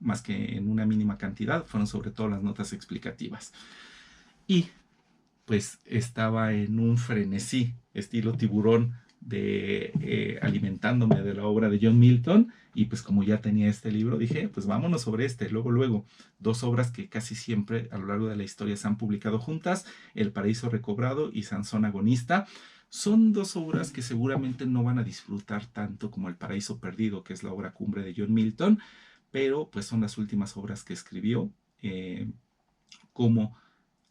más que en una mínima cantidad, fueron sobre todo las notas explicativas. Y pues estaba en un frenesí, estilo tiburón, de alimentándome de la obra de John Milton, y pues como ya tenía este libro, dije, pues vámonos sobre este. Luego, dos obras que casi siempre a lo largo de la historia se han publicado juntas, El Paraíso Recobrado y Sansón Agonista. Son dos obras que seguramente no van a disfrutar tanto como El Paraíso Perdido, que es la obra cumbre de John Milton, pero pues son las últimas obras que escribió, como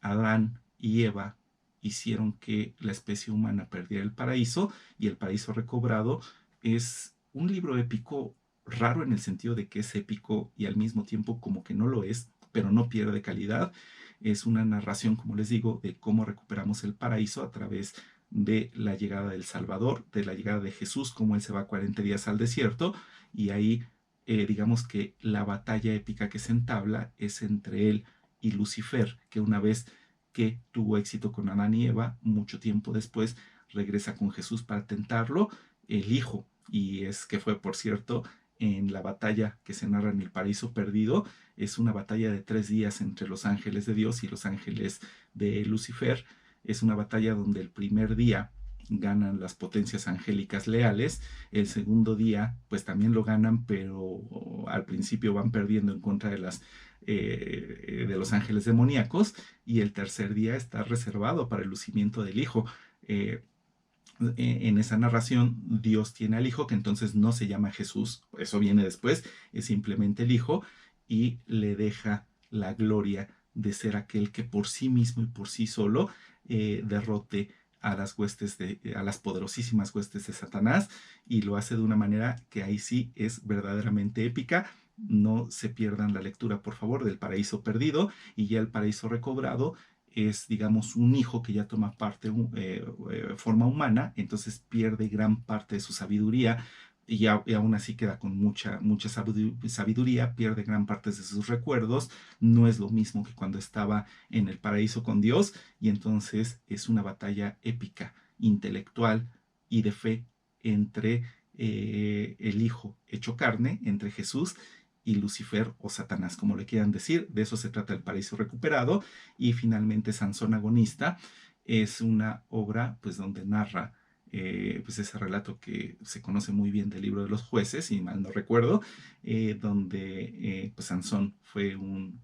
Adán y Eva hicieron que la especie humana perdiera el paraíso, y El Paraíso Recobrado es un libro épico, raro en el sentido de que es épico y al mismo tiempo como que no lo es, pero no pierde calidad. Es una narración, como les digo, de cómo recuperamos el paraíso a través de la llegada del Salvador, de la llegada de Jesús, cómo él se va 40 días al desierto, y ahí digamos que la batalla épica que se entabla es entre él y Lucifer, que una vez que tuvo éxito con Adán y Eva, mucho tiempo después regresa con Jesús para tentarlo, el Hijo, y es que fue, por cierto, en la batalla que se narra en El Paraíso Perdido. Es una batalla de 3 días entre los ángeles de Dios y los ángeles de Lucifer. Es una batalla donde el primer día ganan las potencias angélicas leales, el segundo día pues también lo ganan, pero al principio van perdiendo en contra de los ángeles demoníacos, y el tercer día está reservado para el lucimiento del Hijo. En esa narración Dios tiene al Hijo, que entonces no se llama Jesús, eso viene después, es simplemente el Hijo, y le deja la gloria de ser aquel que por sí mismo y por sí solo derrote a a las poderosísimas huestes de Satanás, y lo hace de una manera que ahí sí es verdaderamente épica. No se pierdan la lectura, por favor, del Paraíso Perdido, y ya El Paraíso Recobrado es, digamos, un hijo que ya toma forma humana, entonces pierde gran parte de su sabiduría, y aún así queda con mucha sabiduría, pierde gran parte de sus recuerdos, no es lo mismo que cuando estaba en el paraíso con Dios, y entonces es una batalla épica, intelectual y de fe entre el Hijo hecho carne, entre Jesús y Lucifer o Satanás, como le quieran decir. De eso se trata El Paraíso Recuperado. Y finalmente Sansón Agonista es una obra pues donde narra pues ese relato que se conoce muy bien del Libro de los Jueces, si mal no recuerdo, donde pues Sansón fue un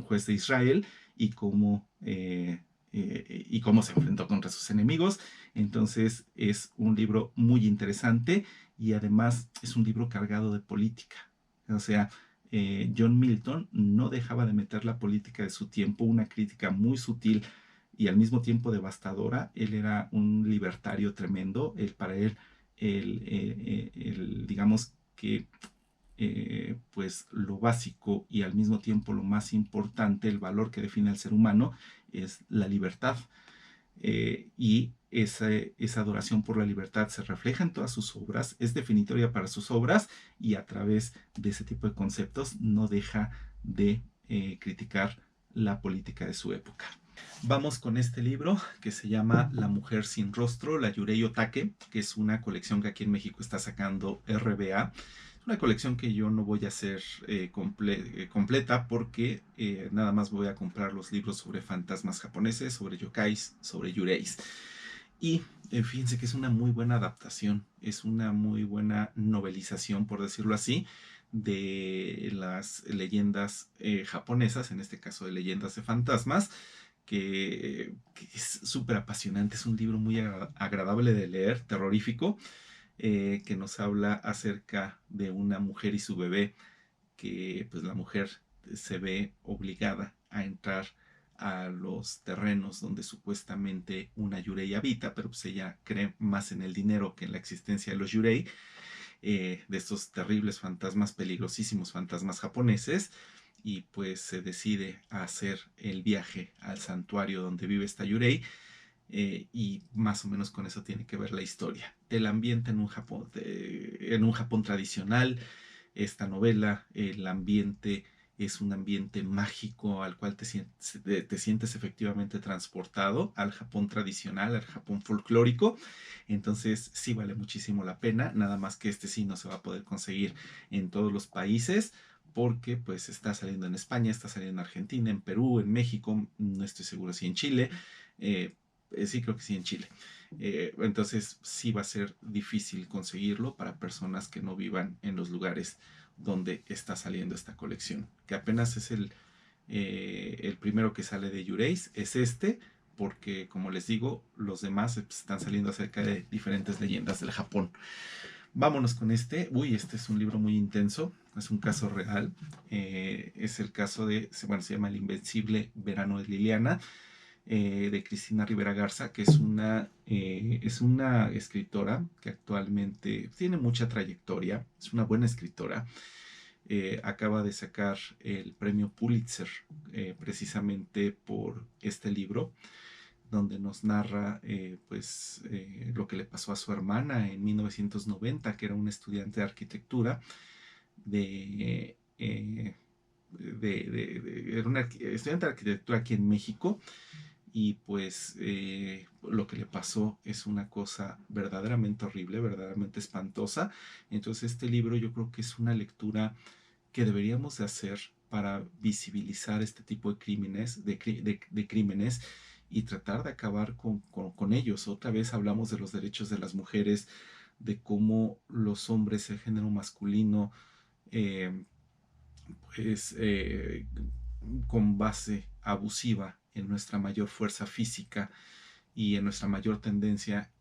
juez de Israel, y cómo se enfrentó contra sus enemigos. Entonces es un libro muy interesante, y además es un libro cargado de política. O sea, John Milton no dejaba de meter la política de su tiempo, una crítica muy sutil y al mismo tiempo devastadora. Él era un libertario tremendo. Para él, digamos que pues lo básico y al mismo tiempo lo más importante, el valor que define al ser humano, es la libertad. Y esa adoración por la libertad se refleja en todas sus obras, es definitoria para sus obras y a través de ese tipo de conceptos no deja de criticar la política de su época. Vamos con este libro que se llama La mujer sin rostro, la Yurei Otake, que es una colección que aquí en México está sacando RBA. Es una colección que yo no voy a hacer completa porque nada más voy a comprar los libros sobre fantasmas japoneses, sobre yokais, sobre yureis. Y fíjense que es una muy buena adaptación, es una muy buena novelización, por decirlo así, de las leyendas japonesas, en este caso de leyendas de fantasmas, que es súper apasionante, es un libro muy agradable de leer, terrorífico, que nos habla acerca de una mujer y su bebé, que pues la mujer se ve obligada a entrar a los terrenos donde supuestamente una yurei habita, pero pues ella cree más en el dinero que en la existencia de los yurei, de estos terribles fantasmas, peligrosísimos fantasmas japoneses, y pues se decide a hacer el viaje al santuario donde vive esta yurei, y más o menos con eso tiene que ver la historia. El ambiente en un Japón tradicional, esta novela, el ambiente es un ambiente mágico al cual te sientes efectivamente transportado al Japón tradicional, al Japón folclórico. Entonces sí vale muchísimo la pena, nada más que este sí no se va a poder conseguir en todos los países porque pues está saliendo en España, está saliendo en Argentina, en Perú, en México, no estoy seguro si en Chile. Eh, sí, creo que sí en Chile. Entonces sí va a ser difícil conseguirlo para personas que no vivan en los lugares donde está saliendo esta colección, que apenas es el primero que sale de Yureis, es este, porque como les digo, los demás están saliendo acerca de diferentes leyendas del Japón. Vámonos con este. Uy, este es un libro muy intenso, es un caso real. Es el caso de, bueno, se llama El Invencible Verano de Liliana, de Cristina Rivera Garza, que es una escritora que actualmente tiene mucha trayectoria, es una buena escritora. Acaba de sacar el premio Pulitzer precisamente por este libro, donde nos narra lo que le pasó a su hermana en 1990, que era una estudiante de arquitectura era una estudiante de arquitectura aquí en México, y pues lo que le pasó es una cosa verdaderamente horrible, verdaderamente espantosa. Entonces este libro yo creo que es una lectura que deberíamos de hacer para visibilizar este tipo de crímenes, de crímenes, y tratar de acabar con ellos. Otra vez hablamos de los derechos de las mujeres, de cómo los hombres, el género masculino, eh, pues con base abusiva en nuestra mayor fuerza física y en nuestra mayor tendencia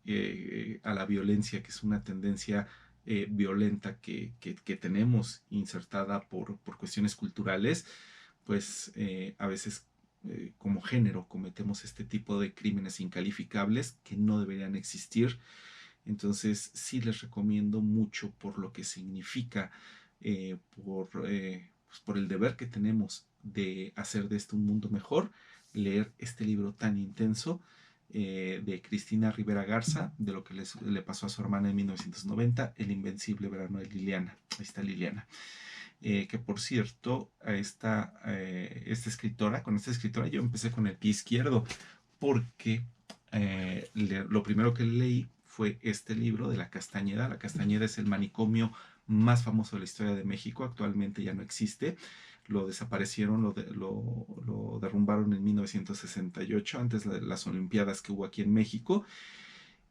a la violencia, que es una tendencia violenta que tenemos insertada por cuestiones culturales, pues a veces como género cometemos este tipo de crímenes incalificables que no deberían existir. Entonces sí les recomiendo mucho por lo que significa, pues por el deber que tenemos de hacer de esto un mundo mejor, leer este libro tan intenso de Cristina Rivera Garza, de lo que le pasó a su hermana en 1990, El Invencible Verano de Liliana. Ahí está Liliana. Que por cierto, con esta escritora yo empecé con el pie izquierdo, porque lo primero que leí fue este libro de La Castañeda. La Castañeda es el manicomio más famoso de la historia de México, actualmente ya no existe. Lo desaparecieron, lo derrumbaron en 1968, antes de las Olimpiadas que hubo aquí en México.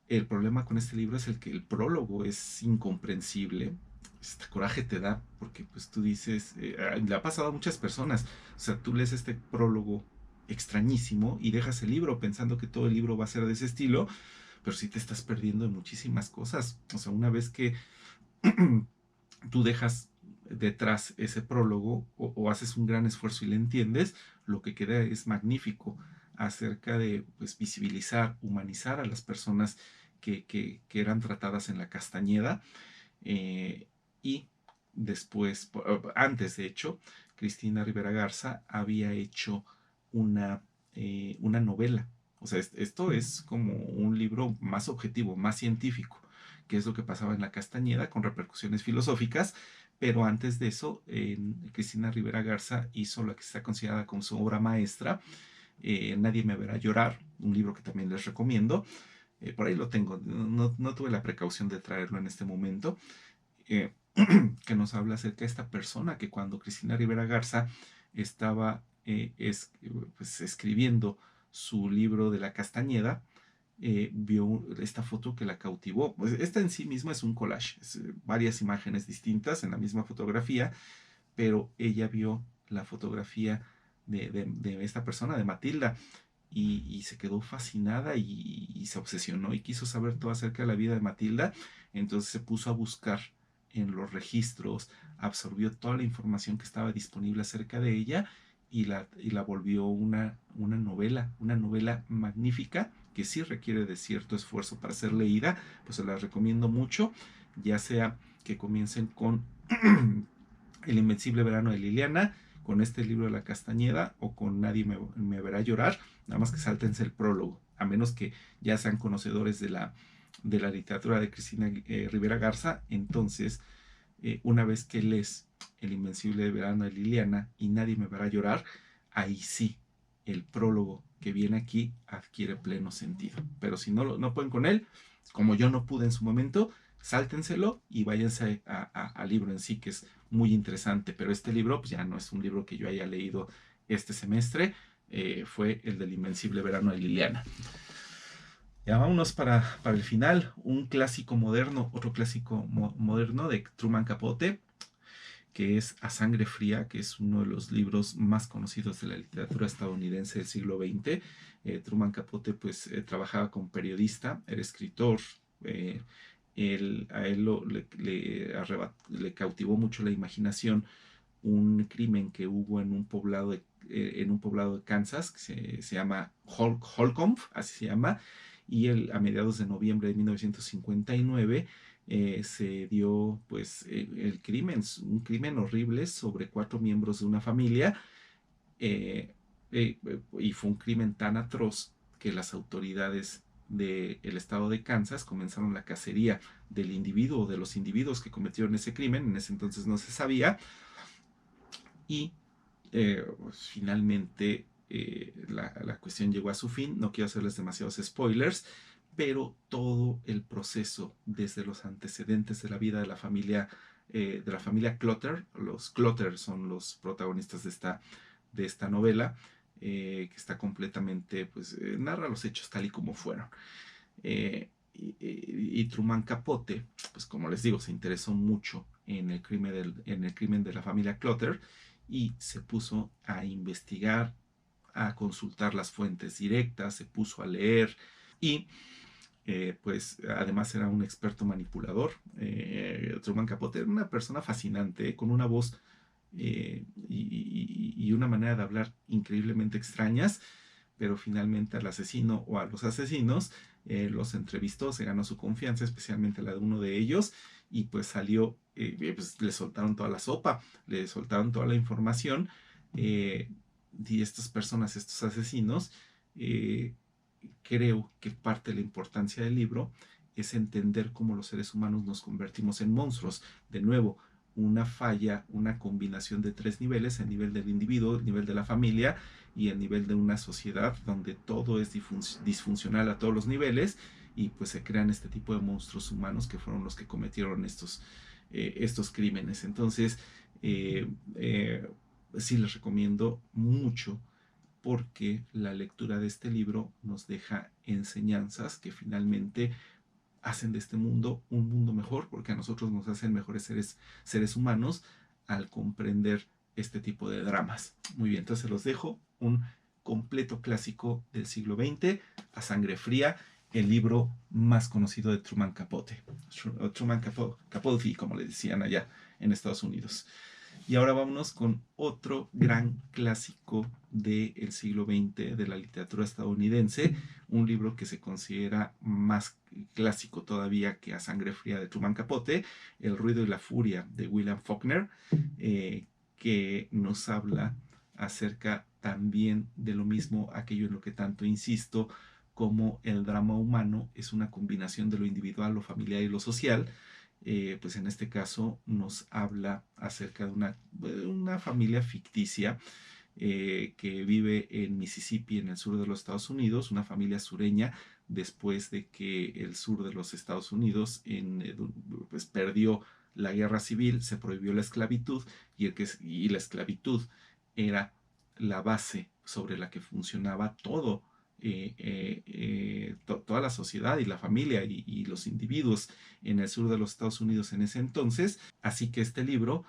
El problema con este libro es que el prólogo es incomprensible. Este coraje te da porque pues tú dices, le ha pasado a muchas personas, o sea, tú lees este prólogo extrañísimo y dejas el libro pensando que todo el libro va a ser de ese estilo, pero sí te estás perdiendo de muchísimas cosas. O sea, una vez que tú dejas detrás ese prólogo o haces un gran esfuerzo y le entiendes, lo que queda es magnífico acerca de pues, visibilizar, humanizar a las personas que eran tratadas en la Castañeda. Y después, antes de hecho, Cristina Rivera Garza había hecho una novela, O sea, esto es como un libro más objetivo, más científico, que es lo que pasaba en La Castañeda, con repercusiones filosóficas. Pero antes de eso, Cristina Rivera Garza hizo lo que está considerada como su obra maestra, Nadie me verá llorar, un libro que también les recomiendo. Por ahí lo tengo, no tuve la precaución de traerlo en este momento, eh, que nos habla acerca de esta persona que cuando Cristina Rivera Garza estaba pues, escribiendo su libro de La Castañeda, vio esta foto que la cautivó. Pues esta en sí misma es un collage, es, varias imágenes distintas en la misma fotografía, pero ella vio la fotografía de esta persona, de Matilda, y se quedó fascinada y se obsesionó y quiso saber todo acerca de la vida de Matilda. Entonces se puso a buscar en los registros, absorbió toda la información que estaba disponible acerca de ella y la volvió una novela magnífica que sí requiere de cierto esfuerzo para ser leída. Pues se la recomiendo mucho, ya sea que comiencen con El Invencible Verano de Liliana, con este libro de La Castañeda o con Nadie me verá llorar. Nada más que sáltense el prólogo, a menos que ya sean conocedores de la literatura de Cristina Rivera Garza. Entonces, una vez que lees El Invencible Verano de Liliana y Nadie me verá llorar, ahí sí, el prólogo que viene aquí adquiere pleno sentido. Pero si no pueden con él, como yo no pude en su momento, sáltenselo y váyanse al libro en sí, que es muy interesante. Pero este libro pues ya no es un libro que yo haya leído este semestre, fue el del Invencible Verano de Liliana. Ya vámonos para el final, un clásico moderno, otro clásico moderno de Truman Capote, que es A Sangre Fría, que es uno de los libros más conocidos de la literatura estadounidense del siglo XX. Truman Capote pues trabajaba como periodista, era escritor. A él le cautivó mucho la imaginación un crimen que hubo en un poblado de Kansas, que se llama Holcomb, así se llama, y a mediados de noviembre de 1959 se dio pues el crimen, un crimen horrible sobre 4 miembros de una familia, y fue un crimen tan atroz que las autoridades del estado de Kansas comenzaron la cacería del individuo o de los individuos que cometieron ese crimen. En ese entonces no se sabía, y pues, finalmente la cuestión llegó a su fin. No quiero hacerles demasiados spoilers, pero todo el proceso desde los antecedentes de la vida de la familia Clutter. Los Clutter son los protagonistas de esta novela, que está completamente, pues narra los hechos tal y como fueron. Y Truman Capote, pues como les digo, se interesó mucho en el crimen de la familia Clutter y se puso a investigar, a consultar las fuentes directas, se puso a leer y pues además era un experto manipulador. Truman Capote era una persona fascinante, con una voz y una manera de hablar increíblemente extrañas, pero finalmente al asesino o a los asesinos los entrevistó, se ganó su confianza, especialmente la de uno de ellos, y pues salió, pues le soltaron toda la sopa, le soltaron toda la información, y estas personas, estos asesinos, creo que parte de la importancia del libro es entender cómo los seres humanos nos convertimos en monstruos. De nuevo, una falla, una combinación de 3 niveles: el nivel del individuo, el nivel de la familia y el nivel de una sociedad donde todo es disfuncional a todos los niveles, y pues se crean este tipo de monstruos humanos que fueron los que cometieron estos crímenes. Entonces, sí les recomiendo mucho, porque la lectura de este libro nos deja enseñanzas que finalmente hacen de este mundo un mundo mejor, porque a nosotros nos hacen mejores seres humanos al comprender este tipo de dramas. Muy bien, entonces los dejo un completo clásico del siglo XX, A Sangre Fría, el libro más conocido de Truman Capote. Truman Capote, como le decían allá en Estados Unidos. Y ahora vámonos con otro gran clásico del siglo XX de la literatura estadounidense, un libro que se considera más clásico todavía que A Sangre Fría de Truman Capote, El ruido y la furia de William Faulkner, que nos habla acerca también de lo mismo, aquello en lo que tanto insisto, como el drama humano es una combinación de lo individual, lo familiar y lo social. Pues en este caso nos habla acerca de una familia ficticia que vive en Mississippi, en el sur de los Estados Unidos, una familia sureña, después de que el sur de los Estados Unidos pues perdió la guerra civil, se prohibió la esclavitud y la esclavitud era la base sobre la que funcionaba todo. Toda la sociedad y la familia y los individuos en el sur de los Estados Unidos en ese entonces. Así que este libro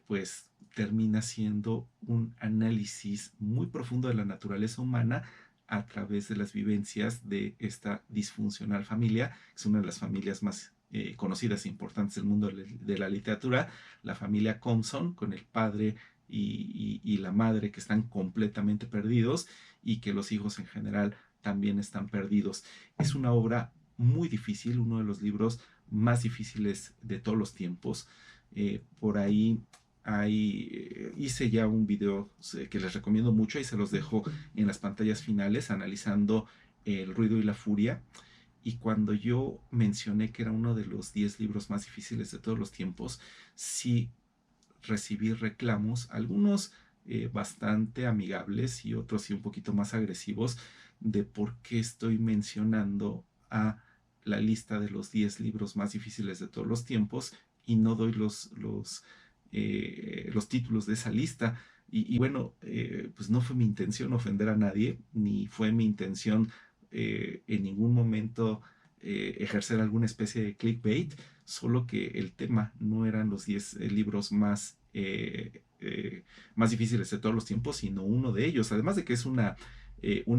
pues termina siendo un análisis muy profundo de la naturaleza humana a través de las vivencias de esta disfuncional familia, que es una de las familias más conocidas e importantes del mundo de la literatura, la familia Compson, con el padre y la madre que están completamente perdidos y que los hijos en general también están perdidos. Es una obra muy difícil, uno de los libros más difíciles de todos los tiempos. Por ahí hice ya un video que les recomiendo mucho y se los dejo en las pantallas finales analizando El ruido y la furia. Y cuando yo mencioné que era uno de los 10 libros más difíciles de todos los tiempos, sí recibí reclamos, algunos bastante amigables y otros sí un poquito más agresivos, de por qué estoy mencionando a la lista de los 10 libros más difíciles de todos los tiempos y no doy los títulos de esa lista. Y bueno, pues no fue mi intención ofender a nadie, ni fue mi intención en ningún momento ejercer alguna especie de clickbait, solo que el tema no eran los 10 libros más difíciles de todos los tiempos, sino uno de ellos. Además de que es una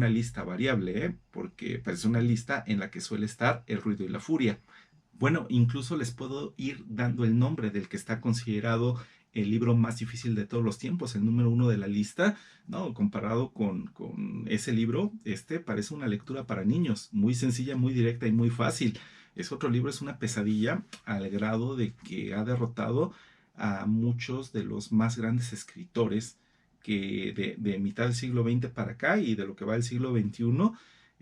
lista variable, porque pues, es una lista en la que suele estar El ruido y la furia. Bueno, incluso les puedo ir dando el nombre del que está considerado el libro más difícil de todos los tiempos, el número 1 de la lista, ¿no? Comparado con ese libro, este parece una lectura para niños, muy sencilla, muy directa y muy fácil. Es otro libro, es una pesadilla al grado de que ha derrotado a muchos de los más grandes escritores de mitad del siglo XX para acá y de lo que va del siglo XXI,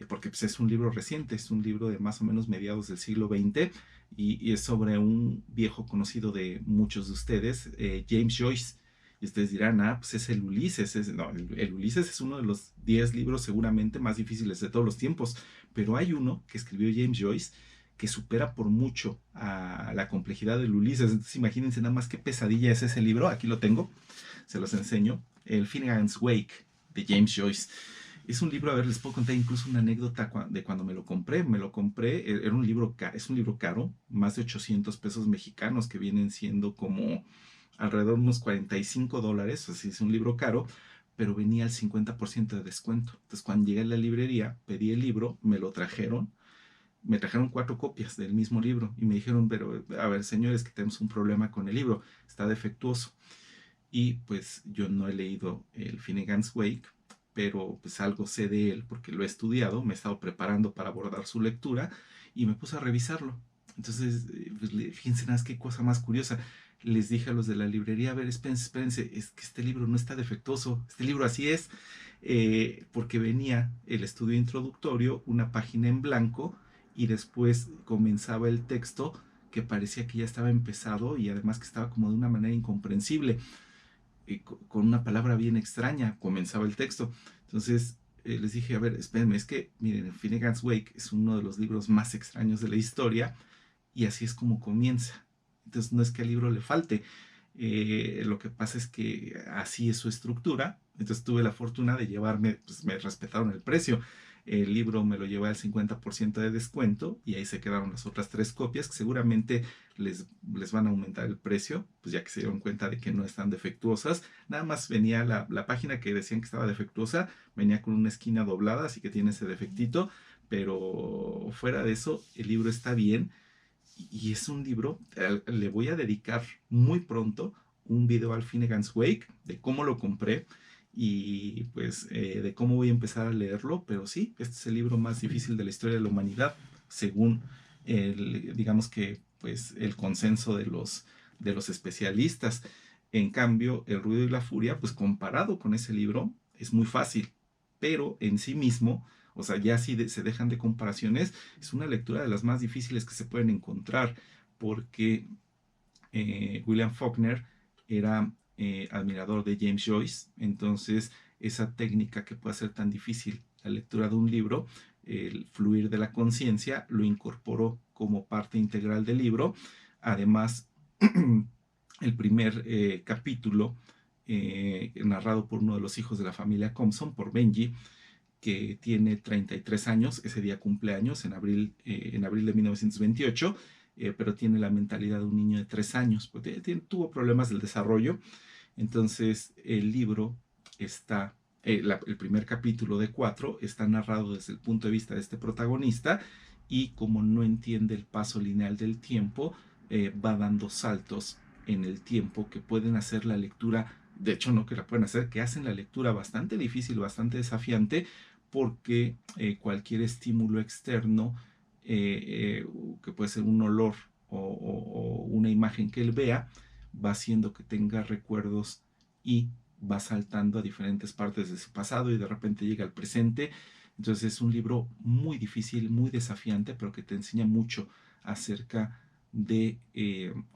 porque pues, es un libro reciente, es un libro de más o menos mediados del siglo XX y es sobre un viejo conocido de muchos de ustedes, James Joyce. Y ustedes dirán, pues es el Ulises. No, el Ulises es uno de los 10 libros seguramente más difíciles de todos los tiempos, pero hay uno que escribió James Joyce que supera por mucho a la complejidad del Ulises. Entonces imagínense nada más qué pesadilla es ese libro. Aquí lo tengo, se los enseño. El Finnegan's Wake de James Joyce. Es un libro, a ver, les puedo contar incluso una anécdota de cuando me lo compré. Me lo compré, era un libro, es un libro caro, más de 800 pesos mexicanos, que vienen siendo como alrededor de unos $45, así es un libro caro, pero venía al 50% de descuento. Entonces cuando llegué a la librería, pedí el libro, me trajeron 4 copias del mismo libro y me dijeron, pero a ver señores, que tenemos un problema con el libro, está defectuoso. Y pues yo no he leído el Finnegan's Wake, pero pues algo sé de él porque lo he estudiado, me he estado preparando para abordar su lectura y me puse a revisarlo. Entonces, pues, fíjense nada más qué cosa más curiosa. Les dije a los de la librería, a ver, espérense, espérense, es que este libro no está defectuoso, este libro así es, porque venía el estudio introductorio, una página en blanco y después comenzaba el texto que parecía que ya estaba empezado y además que estaba como de una manera incomprensible, con una palabra bien extraña comenzaba el texto. Entonces les dije, a ver, espérenme, es que miren, Finnegan's Wake es uno de los libros más extraños de la historia y así es como comienza. Entonces no es que al libro le falte, lo que pasa es que así es su estructura. Entonces tuve la fortuna de llevarme, pues me respetaron el precio. El libro me lo llevé al 50% de descuento y ahí se quedaron las otras 3 copias que seguramente les van a aumentar el precio, pues ya que se dieron cuenta de que no están defectuosas. Nada más venía la página que decían que estaba defectuosa, venía con una esquina doblada, así que tiene ese defectito, pero fuera de eso, el libro está bien y es un libro, le voy a dedicar muy pronto un video al Finnegan's Wake, de cómo lo compré y pues de cómo voy a empezar a leerlo, pero sí, este es el libro más difícil de la historia de la humanidad, según digamos que pues el consenso de los especialistas. En cambio, El ruido y la furia, pues comparado con ese libro, es muy fácil, pero en sí mismo, o sea, ya si se dejan de comparaciones, es una lectura de las más difíciles que se pueden encontrar, porque William Faulkner era admirador de James Joyce, entonces esa técnica que puede ser tan difícil, la lectura de un libro, el fluir de la conciencia, lo incorporó como parte integral del libro. Además, el primer capítulo, narrado por uno de los hijos de la familia Compson, por Benji, que tiene 33 años, ese día cumpleaños, en abril de 1928, pero tiene la mentalidad de un niño de 3 años, pues tuvo problemas del desarrollo. Entonces el libro está, el primer capítulo de 4 está narrado desde el punto de vista de este protagonista, y como no entiende el paso lineal del tiempo, va dando saltos en el tiempo que pueden hacer la lectura, de hecho no que la pueden hacer, que hacen la lectura bastante difícil, bastante desafiante, porque cualquier estímulo externo, que puede ser un olor o una imagen que él vea, va haciendo que tenga recuerdos y va saltando a diferentes partes de su pasado y de repente llega al presente. Entonces es un libro muy difícil, muy desafiante, pero que te enseña mucho acerca de,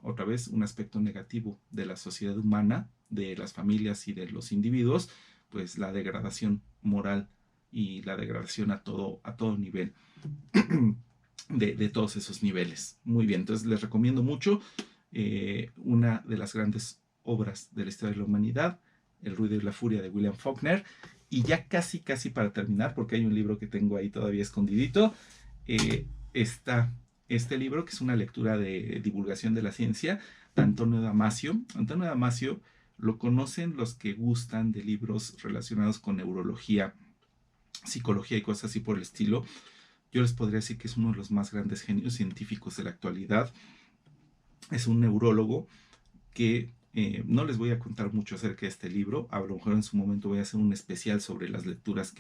otra vez, un aspecto negativo de la sociedad humana, de las familias y de los individuos, pues la degradación moral y la degradación a todo nivel, de todos esos niveles. Muy bien, entonces les recomiendo mucho una de las grandes obras de la historia de la humanidad, El ruido y la furia de William Faulkner. Y ya casi, casi para terminar, porque hay un libro que tengo ahí todavía escondidito, está este libro, que es una lectura de divulgación de la ciencia, de Antonio Damasio. Antonio Damasio lo conocen los que gustan de libros relacionados con neurología, psicología y cosas así por el estilo. Yo les podría decir que es uno de los más grandes genios científicos de la actualidad. Es un neurólogo que no les voy a contar mucho acerca de este libro. A lo mejor en su momento voy a hacer un especial sobre las lecturas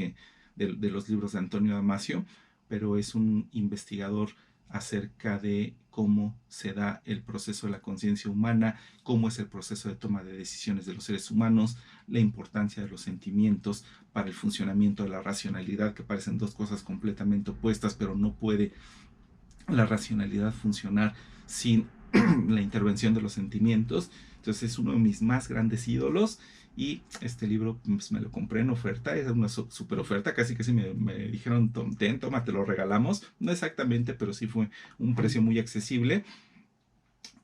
de los libros de Antonio Damasio, pero es un investigador acerca de cómo se da el proceso de la conciencia humana, cómo es el proceso de toma de decisiones de los seres humanos, la importancia de los sentimientos para el funcionamiento de la racionalidad, que parecen dos cosas completamente opuestas, pero no puede la racionalidad funcionar sin la intervención de los sentimientos. Entonces es uno de mis más grandes ídolos, y este libro pues, me lo compré en oferta, es una super oferta, casi casi me dijeron, toma, te lo regalamos, no exactamente, pero sí fue un precio muy accesible,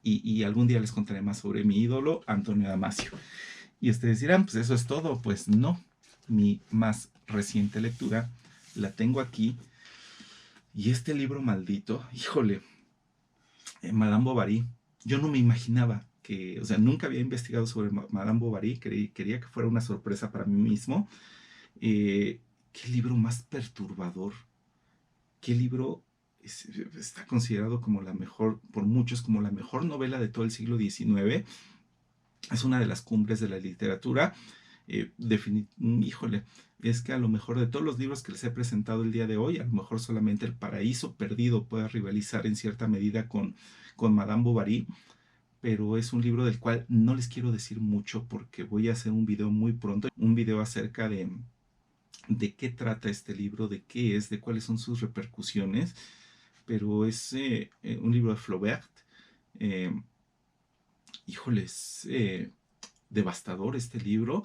y algún día les contaré más sobre mi ídolo, Antonio Damasio. Y ustedes dirán, pues eso es todo. Pues no, mi más reciente lectura la tengo aquí, y este libro maldito, híjole, Madame Bovary. Yo no me imaginaba que, o sea, nunca había investigado sobre Madame Bovary, quería que fuera una sorpresa para mí mismo. Qué libro más perturbador, qué libro está considerado como la mejor, por muchos, como la mejor novela de todo el siglo XIX. Es una de las cumbres de la literatura. Híjole, es que a lo mejor de todos los libros que les he presentado el día de hoy, a lo mejor solamente El Paraíso Perdido puede rivalizar en cierta medida con Madame Bovary, pero es un libro del cual no les quiero decir mucho porque voy a hacer un video muy pronto, un video acerca de qué trata este libro, de qué es, de cuáles son sus repercusiones, pero es un libro de Flaubert. eh, Híjoles, devastador este libro.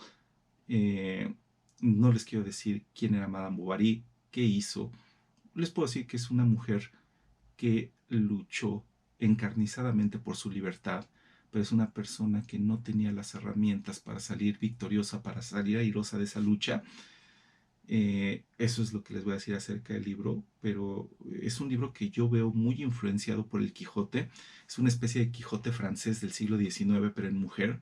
Eh, no les quiero decir quién era Madame Bovary, qué hizo. Les puedo decir que es una mujer que luchó encarnizadamente por su libertad, pero es una persona que no tenía las herramientas para salir victoriosa, para salir airosa de esa lucha. Eso es lo que les voy a decir acerca del libro, pero es un libro que yo veo muy influenciado por el Quijote. Es una especie de Quijote francés del siglo XIX, pero en mujer.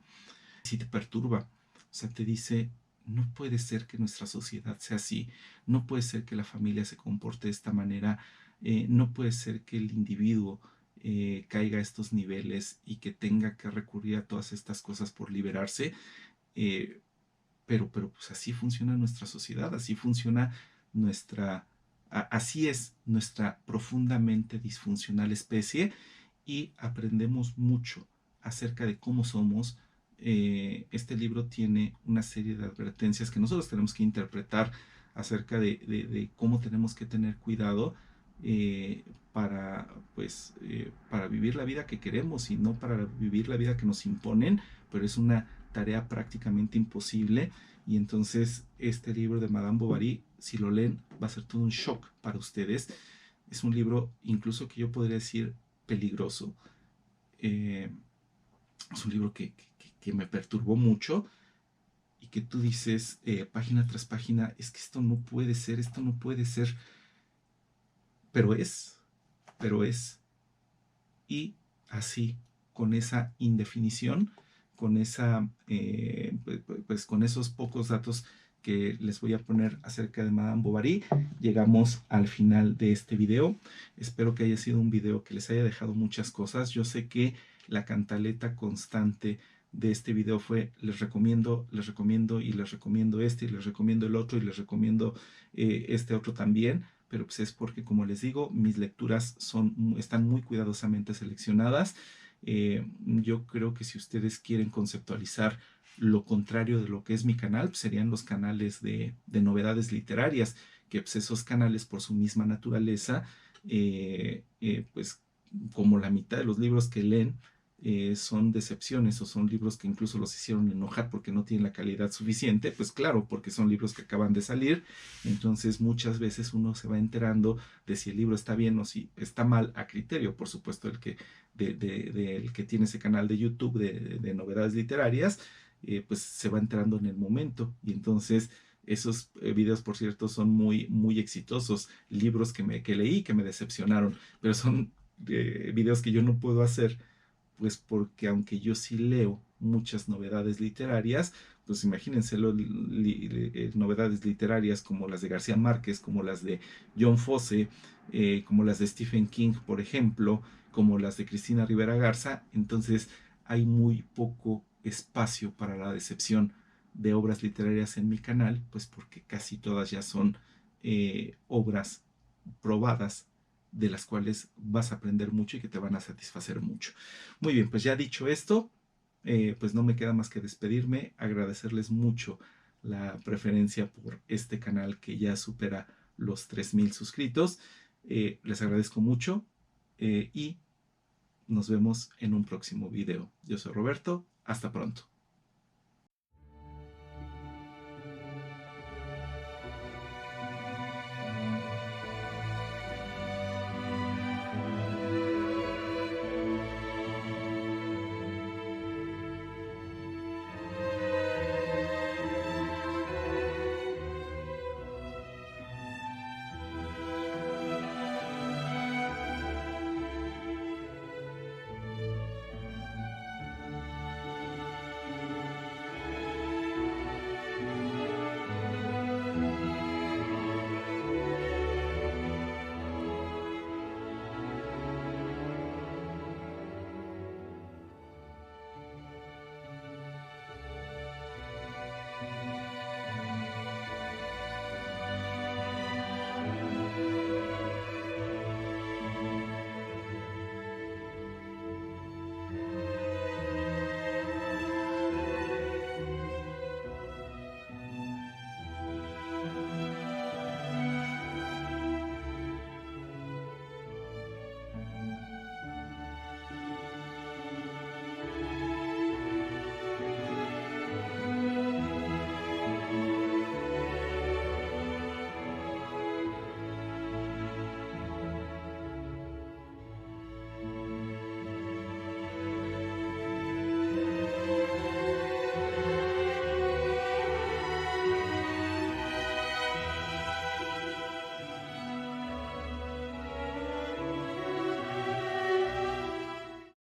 Sí te perturba, o sea, te dice, no puede ser que nuestra sociedad sea así, no puede ser que la familia se comporte de esta manera, no puede ser que el individuo caiga a estos niveles y que tenga que recurrir a todas estas cosas por liberarse. eh, pero pues así funciona nuestra sociedad, así funciona así es nuestra profundamente disfuncional especie, y aprendemos mucho acerca de cómo somos este libro tiene una serie de advertencias que nosotros tenemos que interpretar acerca de cómo tenemos que tener cuidado eh, para, pues, para vivir la vida que queremos y no para vivir la vida que nos imponen, pero es una tarea prácticamente imposible. Y entonces este libro de Madame Bovary, si lo leen, va a ser todo un shock para ustedes. Es un libro incluso que yo podría decir peligroso. Eh, es un libro que me perturbó mucho y que tú dices página tras página, es que esto no puede ser, esto no puede ser, pero es, pero es. Y así, con esa indefinición, con esa, pues con esos pocos datos que les voy a poner acerca de Madame Bovary, llegamos al final de este video. Espero que haya sido un video que les haya dejado muchas cosas. Yo sé que la cantaleta constante de este video fue les recomiendo y les recomiendo este y les recomiendo el otro y les recomiendo este otro también, pero pues es porque, como les digo, mis lecturas están muy cuidadosamente seleccionadas. Yo creo que si ustedes quieren conceptualizar lo contrario de lo que es mi canal, pues serían los canales de novedades literarias, que pues esos canales por su misma naturaleza, pues como la mitad de los libros que leen, son decepciones o son libros que incluso los hicieron enojar porque no tienen la calidad suficiente, pues claro, porque son libros que acaban de salir. Entonces muchas veces uno se va enterando de si el libro está bien o si está mal a criterio, por supuesto, el que tiene ese canal de YouTube de novedades literarias, pues se va enterando en el momento. Y entonces esos videos, por cierto, son muy exitosos. Libros que leí que me decepcionaron, pero son videos que yo no puedo hacer, pues porque aunque yo sí leo muchas novedades literarias, pues imagínense novedades literarias como las de García Márquez, como las de John Fosse, como las de Stephen King, por ejemplo, como las de Cristina Rivera Garza. Entonces hay muy poco espacio para la decepción de obras literarias en mi canal, pues porque casi todas ya son obras probadas, de las cuales vas a aprender mucho y que te van a satisfacer mucho. Muy bien, pues ya dicho esto, pues no me queda más que despedirme, agradecerles mucho la preferencia por este canal que ya supera los 3000 suscritos. Les agradezco mucho y nos vemos en un próximo video. Yo soy Roberto, hasta pronto.